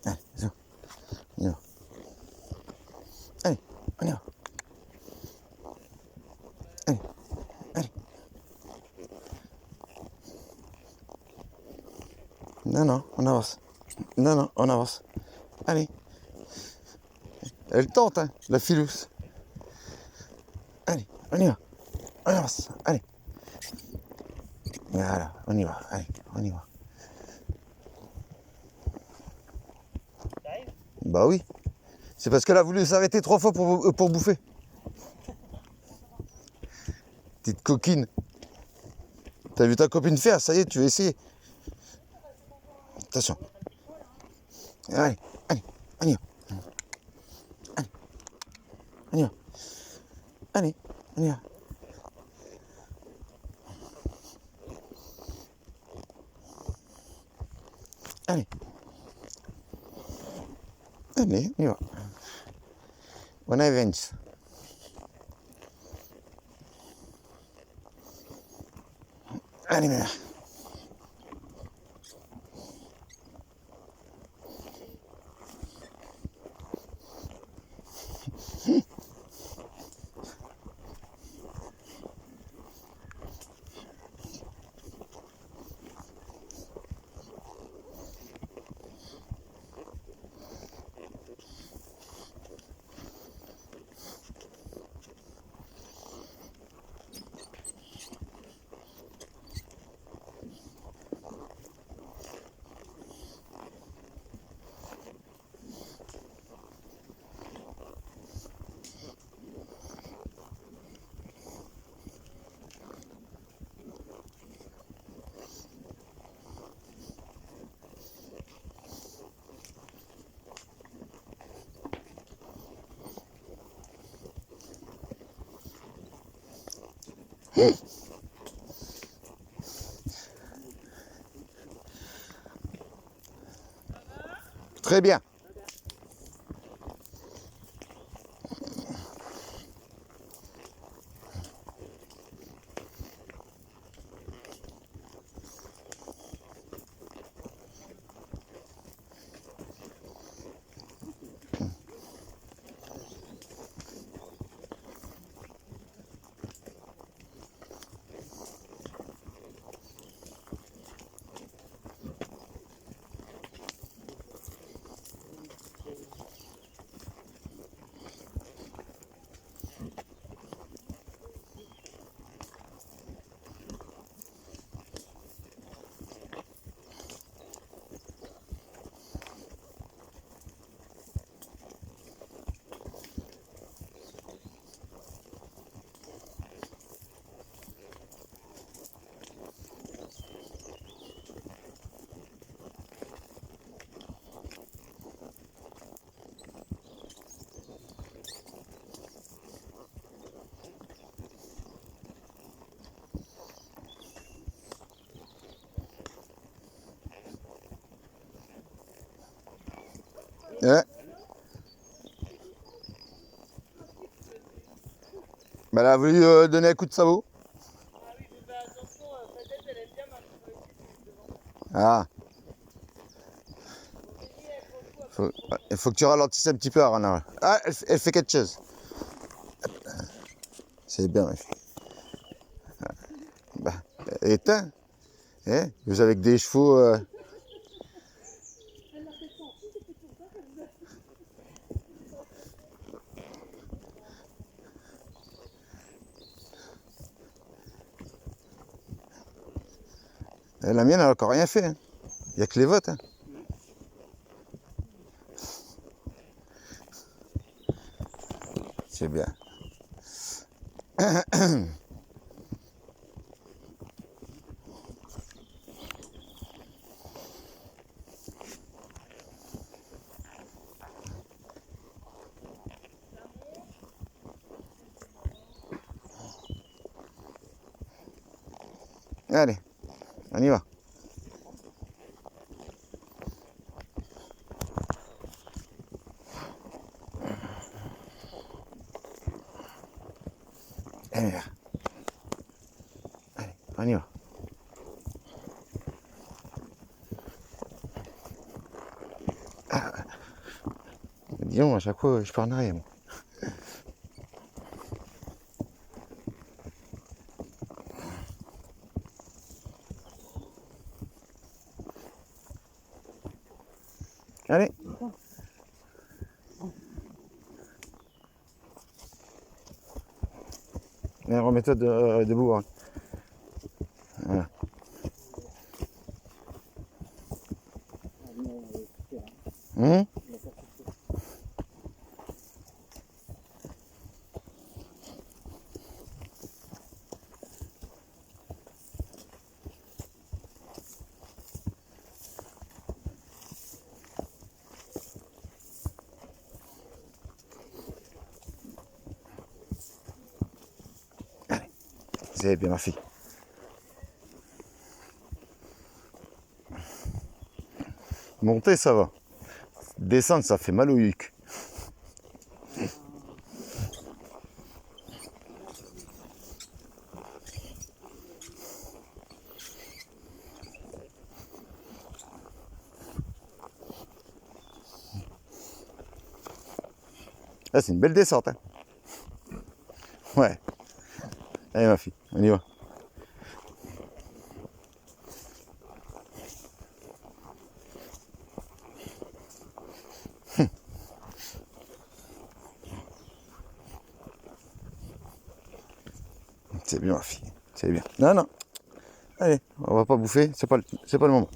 Allez, viens. On y va. Allez, on y va. Allez, allez. Non, non, on avance. Non, non, on avance. Allez. Elle tente, hein, la filousse. Allez, on y va. On avance. Allez. Voilà, on y va. Allez, on y va. Bah oui. C'est parce qu'elle a voulu s'arrêter 3 fois pour bouffer. Petite coquine. T'as vu ta copine faire, ça y est, tu vas essayer. Attention. Allez, allez, on y va. Allez, on y va. Allez, on y va. Allez. Allez, on y va. Bon avance. Allez, mère. Très bien. Bah, elle a voulu donner un coup de sabot. Ah oui, mais fais attention, peut-être elle aime bien marcher sur les pieds devant. Ah, il faut que tu ralentisses un petit peu, Arana. Ah, elle fait quelque chose. C'est bien, ma fille. Bah, éteins. Eh, vous avez que des chevaux. La mienne, elle n'a encore rien fait. Il n'y a que les votes. Hein. C'est bien. Allez, on y va. Allez, là. Allez, on y va. Ah. Dis donc, à chaque fois, je pars en arrière, moi. Allez. Allez, remets-toi debout. Hein. Voilà. C'est bien, ma fille. Monter, ça va. Descendre, ça fait mal au huc. Ah, c'est une belle descente. Hein. Ouais. Allez, ma fille, on y va. C'est bien, ma fille. C'est bien. Non, non. Allez, on va pas bouffer. C'est pas le moment.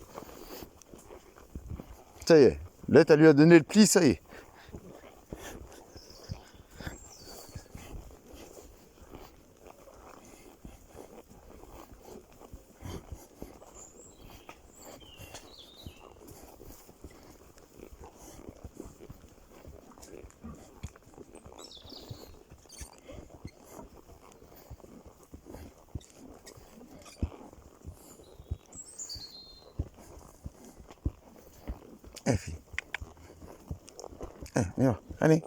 Ça y est. Là, t'as lui a donné le pli, ça y est. Allez, fille. Allez, on y va. Allez.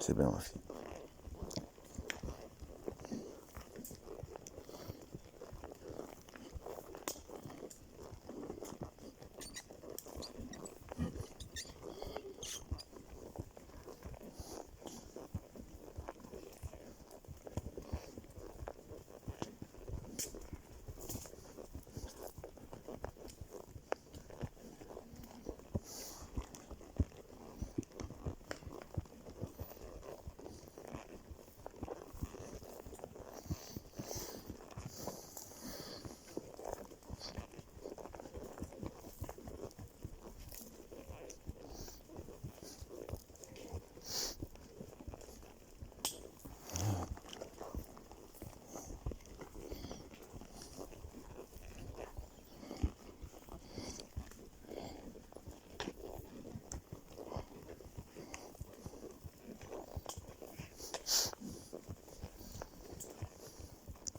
C'est bien ma fille.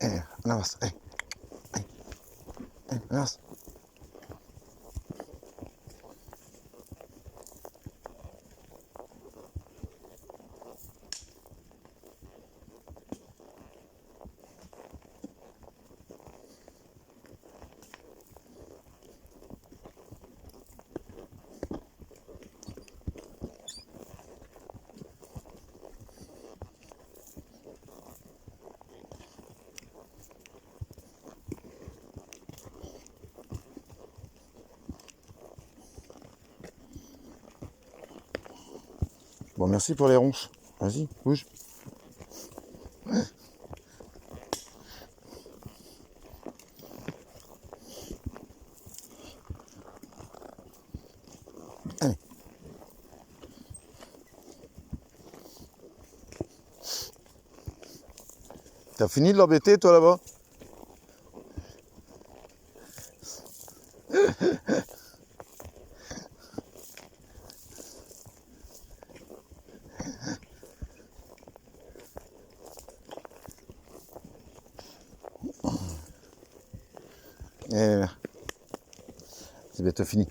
Allez, on avance. Allez. Allez. Allez, on avance. Bon, merci pour les ronces. Vas-y, bouge. Allez. T'as fini de l'embêter, toi, là-bas? Eh, c'est bientôt fini.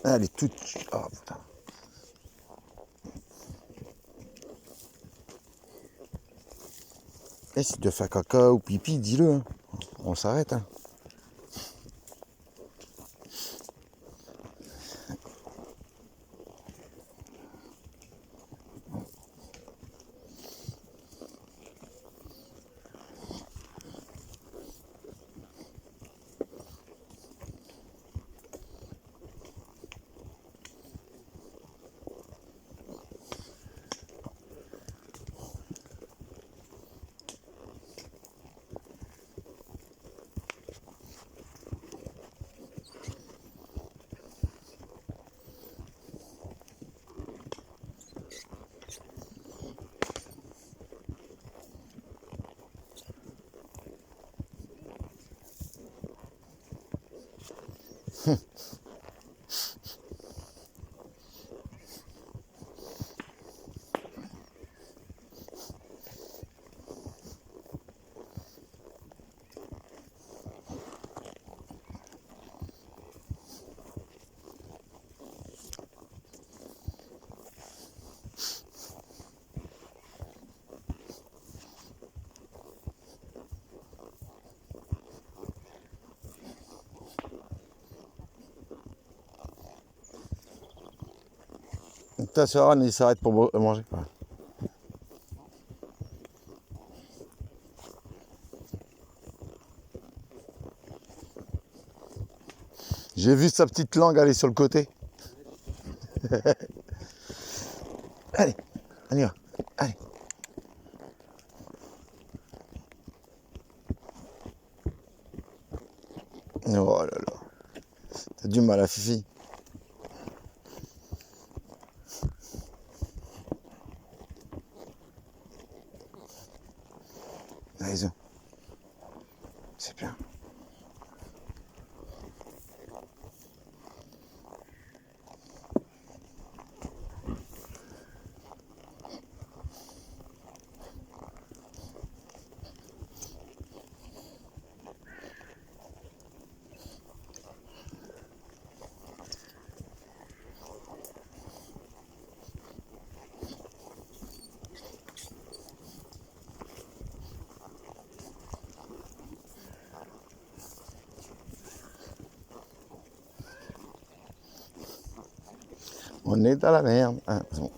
Elle est toute... Oh, putain. Eh, si tu dois faire caca ou pipi, dis-le. Hein. On s'arrête. Hein. Ta soeur Anne, il s'arrête pour manger. Ouais. J'ai vu sa petite langue aller sur le côté. Allez, on y va. Allez. Oh là là. T'as du mal à Fifi. Allez-y. C'est bien. On est dans la merde. Ah, c'est bon.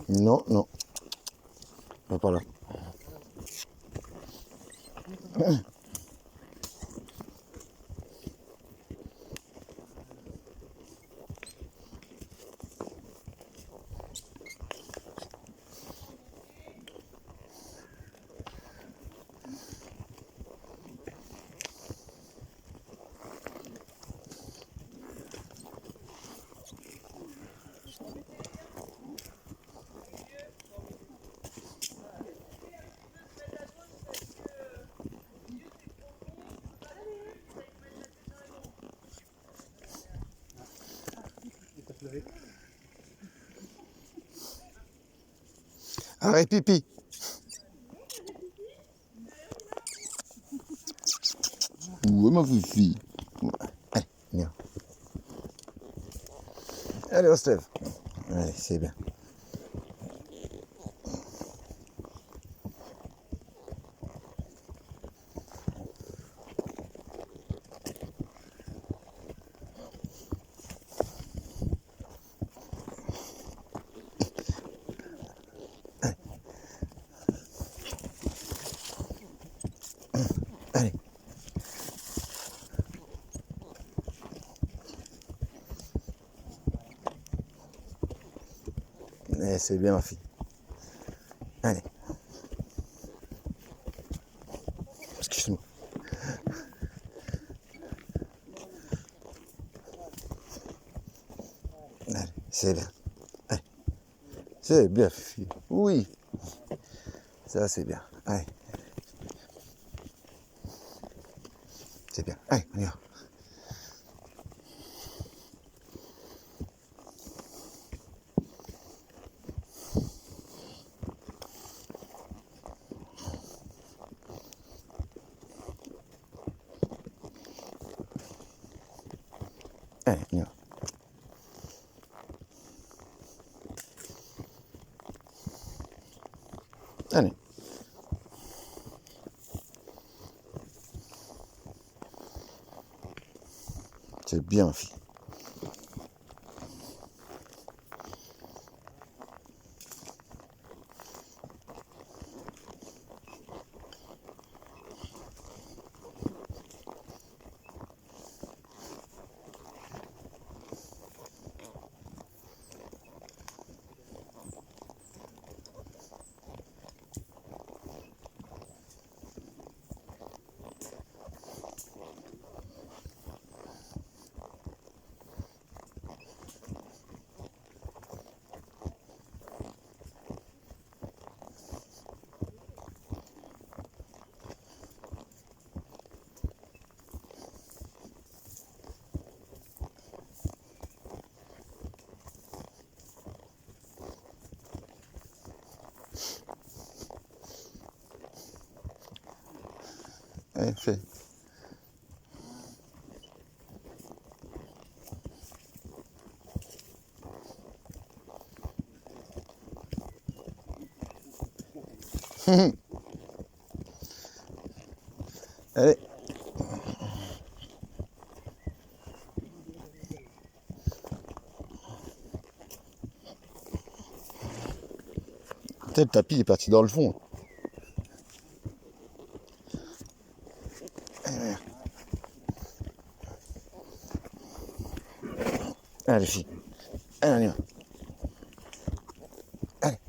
Non, non. Va pas là. Arrête pipi. Ouais, ma fifi. Allez, viens. Allez, on se lève. Allez, c'est bien. Allez. Eh, c'est bien, ma fille. Allez. Excuse-moi. Allez, c'est bien. Allez. C'est bien, fille. Oui. Ça, c'est bien. Allez. C'est bien. Allez, on y va. Allez, on y va. Allez. C'est bien, ma fille. Allez, fais. Allez. Peut-être le tapis est parti dans le fond. Allez, les filles. Allez, on y va. Allez.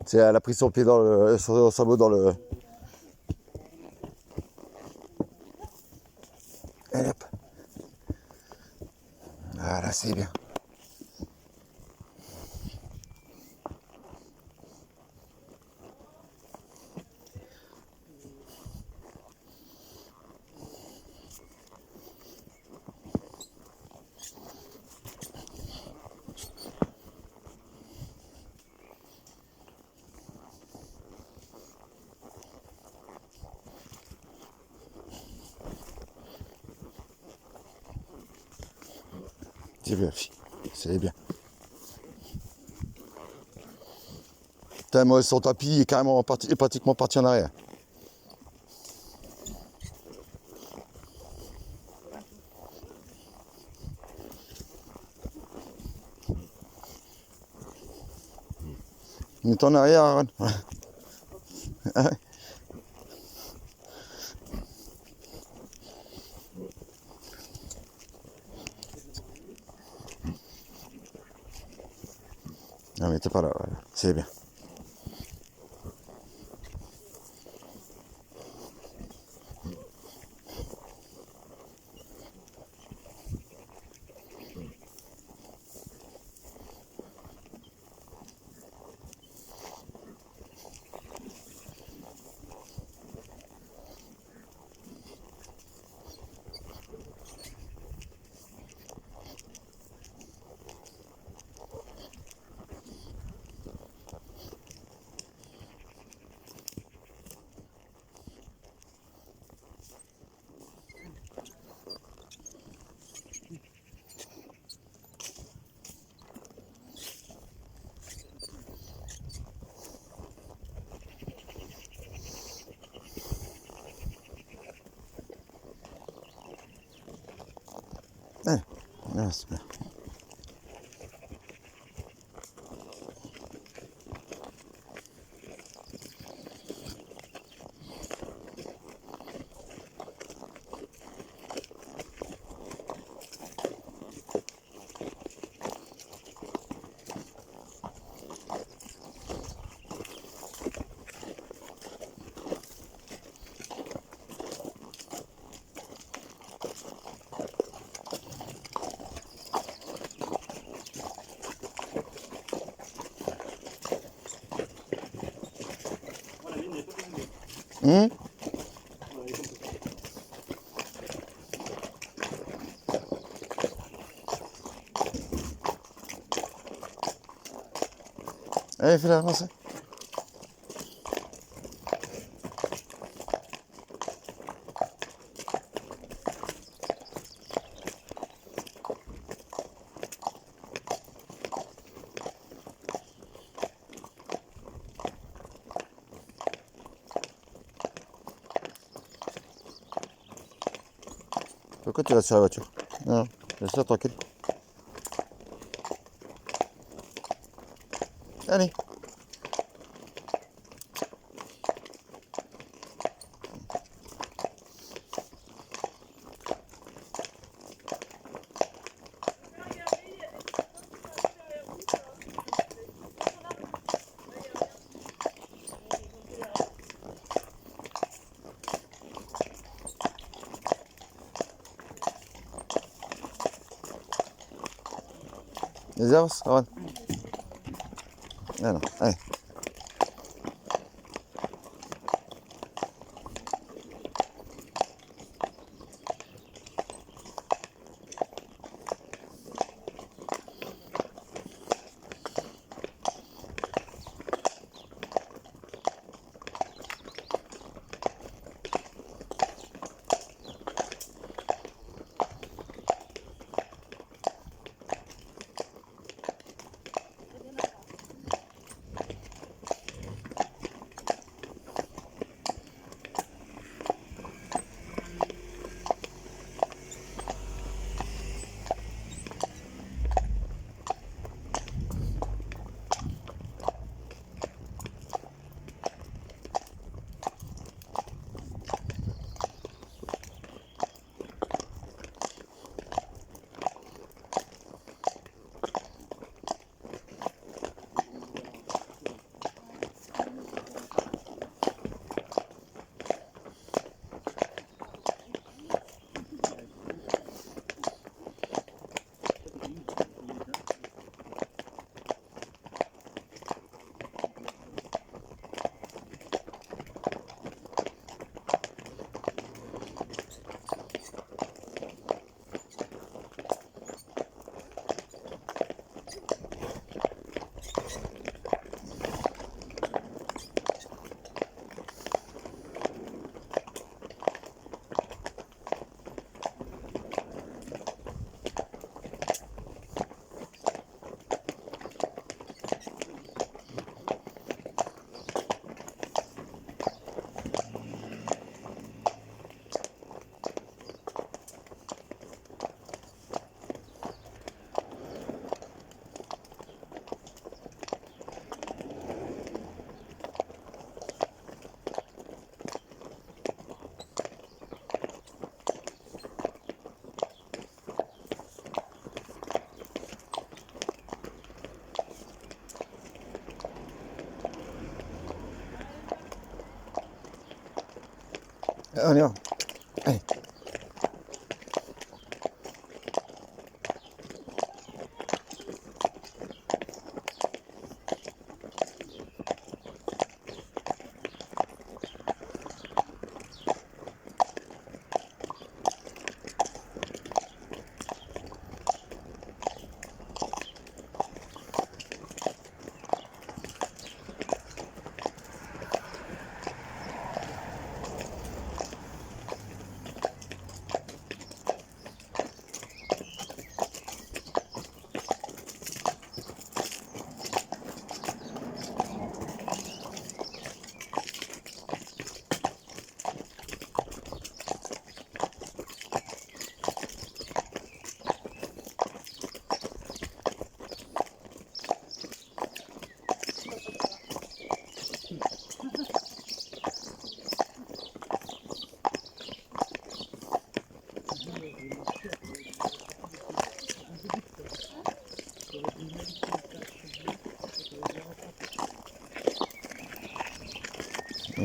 C'est, elle a pris son pied dans le, son sabot dans le... Allez hop. Voilà, c'est bien. C'est bien, fille. C'est bien. Putain, moi, son tapis est carrément parti, est pratiquement parti en arrière. Il est en arrière, Aaron. Ah ouais. Non mais t'es pas là, voilà. C'est bien. Allez. Ah, c'est bien. Voilà, la mienne n'est pas terminée. Hum. Voilà, elle est comme ça. Allez, fais-la avancer. Pourquoi tu vas sur la voiture? Non, laisse-la tranquille. Allez. Les avances, Aaron. Ah non, allez. On y va. Allez.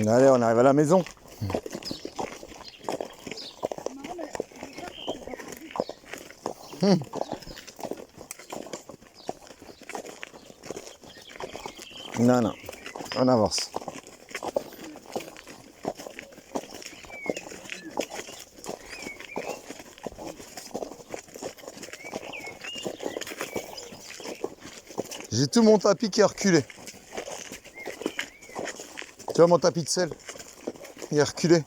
Allez, on arrive à la maison. Non, non, on avance. J'ai tout mon tapis qui est reculé. Tu vois mon tapis de sel? Il est reculé.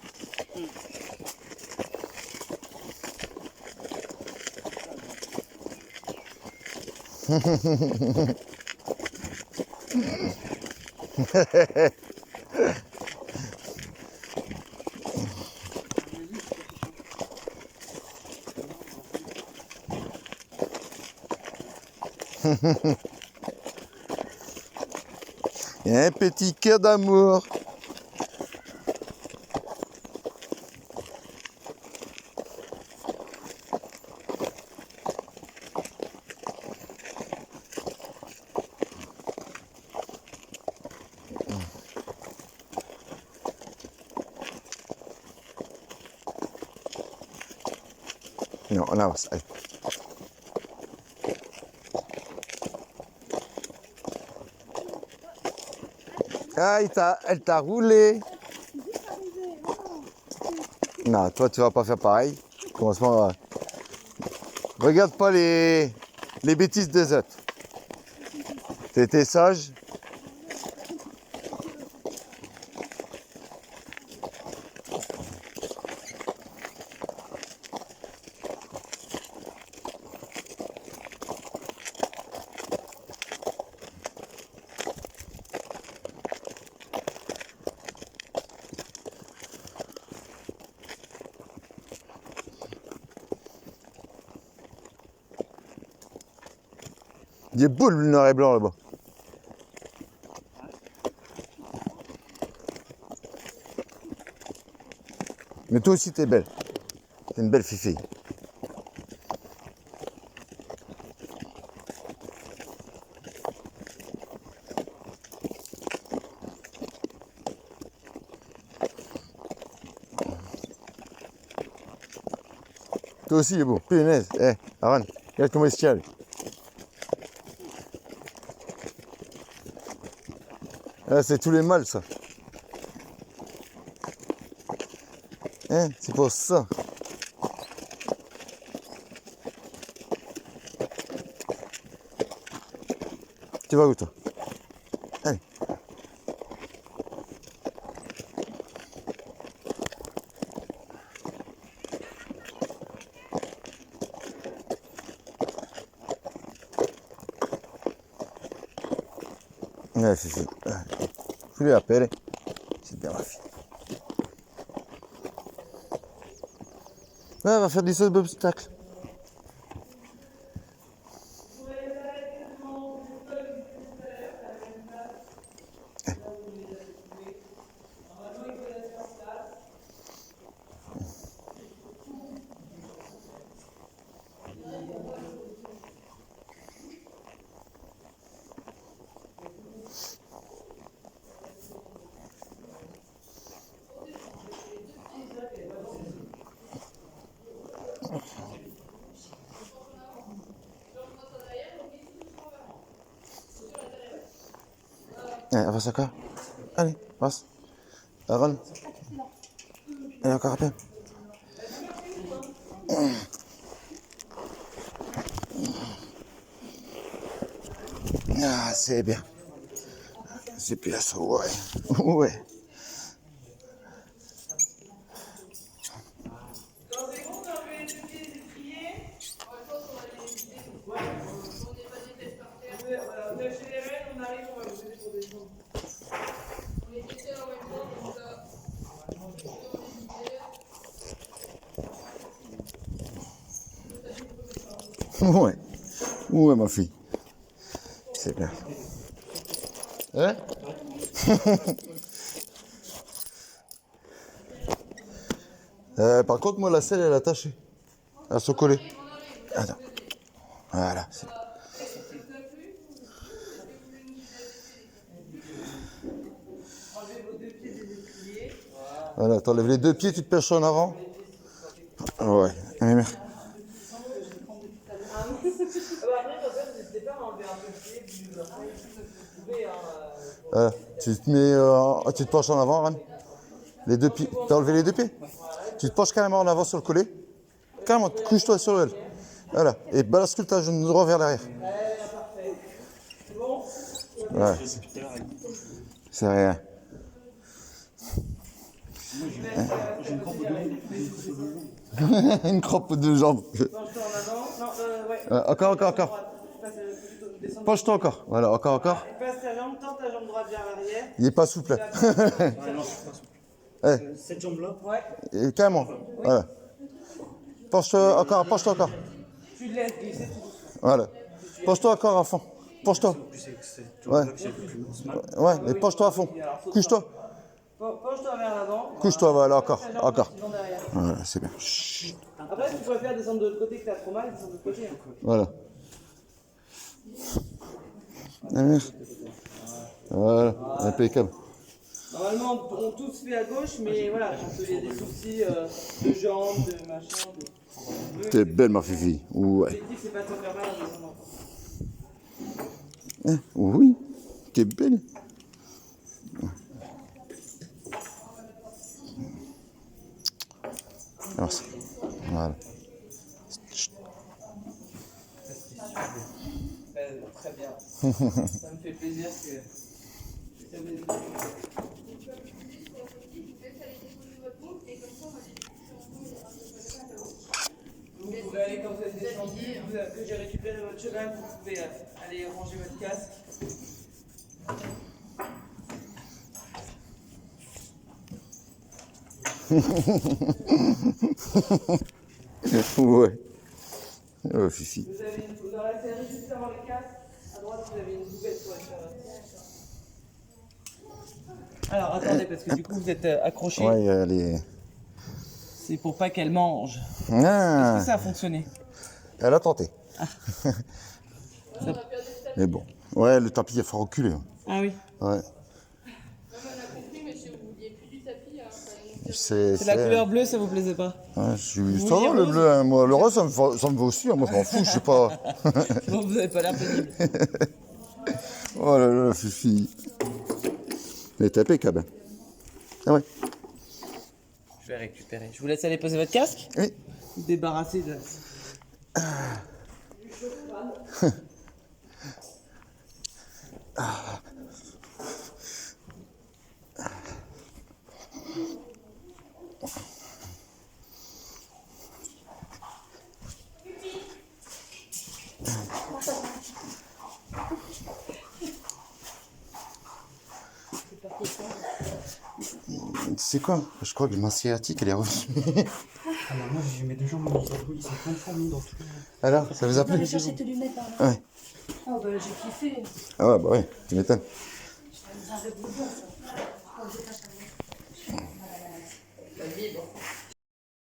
Et un petit cœur d'amour. Non, on avance. Allez. Ah, elle t'a roulé. Non, toi, tu vas pas faire pareil. Commencement. Regarde pas les bêtises des autres. T'étais sage. Il est beau le noir et blanc là-bas. Mais toi aussi t'es belle. T'es une belle fille. Toi aussi il est beau. Punaise. Eh, Aran, regarde comment il se tient. Lui. Ah, c'est tous les mâles ça. Hein, c'est pour ça. Tu vas où toi? Allez. Ouais, c'est. Je lui appelle. C'est bien ma fille. Ouais, elle va faire du saut d'obstacle. Allez, avance encore. Allez, avance. Aaron. Allez, encore un peu. Ah, c'est bien. C'est bien ça, ouais. Ouais. Quand c'est bon, on fait les deux pieds étriers. On lâche les rênes, on arrive, on va vous aider pour descendre. On les dessert en même temps, comme ça. Ouais. Ouais, ma fille. C'est bien. Hein? Par contre, moi, la selle, elle est attachée. Elle se coller. Attends. Voilà. c'est- Enlevez vos deux pieds des étriers. Voilà, t'enlèves les deux pieds, tu te perches en avant. Ouais. Mais merde. Après, en fait, n'hésitez pas à enlever un peu le pied, vous pouvez, Voilà. Tu te mets, tu te penches en avant, Ren. Les deux pieds. T'as enlevé les deux pieds? Tu te penches carrément en avant sur le collet. Carrément, couche-toi sur elle. Voilà. Et bascule ta genou droit vers l'arrière. Ouais. C'est rien. J'ai une crampe au dos. Une crampe de jambes. penche-toi en avant. Non, ouais. Encore. Passe, plutôt, descends. Penche-toi encore. Voilà, encore. Passe ta jambe, tends ta jambe droite vers l'arrière. Il est pas souple. Ouais, non, je suis pas souple. Eh, Cette jambe-là. Ouais. et carrément. Voilà. Penche-toi encore. Tu le laisses glisser tout doucement. Voilà. Penche-toi encore à fond. Penche-toi. C'est cette Ouais. jambe-là que j'ai le plus mal. Ouais, mais penche-toi à fond. Couche-toi. Penche-toi vers l'avant. Couche-toi, voilà, encore. Sinon derrière. Voilà, c'est bien. Chut. Après, si tu préfères descendre de l'autre côté que t'as trop mal, descends de l'autre côté. Hein. Voilà. Ah, merde. Voilà, impeccable. Normalement, on tous fait à gauche, mais voilà, quand il y a des soucis de jambes, de machin. T'es belle, ma fifi. Ouais. L'objectif, c'est pas de se faire mal en descendant. Oui, t'es belle. Alors, ça. Voilà. Très bien. Ça me fait plaisir que. Vous pouvez aller quand vous êtes descendu, que j'ai récupéré votre cheval, vous pouvez aller ranger votre casque. Ouais. Oh, fifi. Vous avez dans la série juste avant le casque, à droite vous avez une buvette pour être. Alors attendez, parce que du coup vous êtes accroché. Ouais, elle est... C'est pour pas qu'elle mange. Ah, Est-ce que ça a fonctionné? elle a tenté. Mais bon. Ouais, le tapis, il faut reculer. Ah oui. Ouais. Même on a compris, mais chez vous, il n'y a plus du tapis. Hein, C'est la couleur bleue, ça vous plaisait pas? Ouais, Vous ça vouliez va, le rose bleu, hein. Moi, le rose, ça me va aussi. Hein. Moi, je m'en fous, je sais pas. Bon, vous avez pas l'air pénible. Oh là là, fifi. Mais t'es impeccable. Ah ouais. Je vais récupérer. Je vous laisse aller poser votre casque. Oui. Vous débarrasser de. C'est quoi? Je crois que ma sciatique, elle est revenue. Ah, bah, moi, j'ai mes deux jambes, ils sont plein de fourmis dans tout. Alors, ça vous a plu? chercher tes lunettes par là. Ouais. Oh bah j'ai kiffé. Ah ouais, bah ouais, tu m'étonnes. Ça me ça.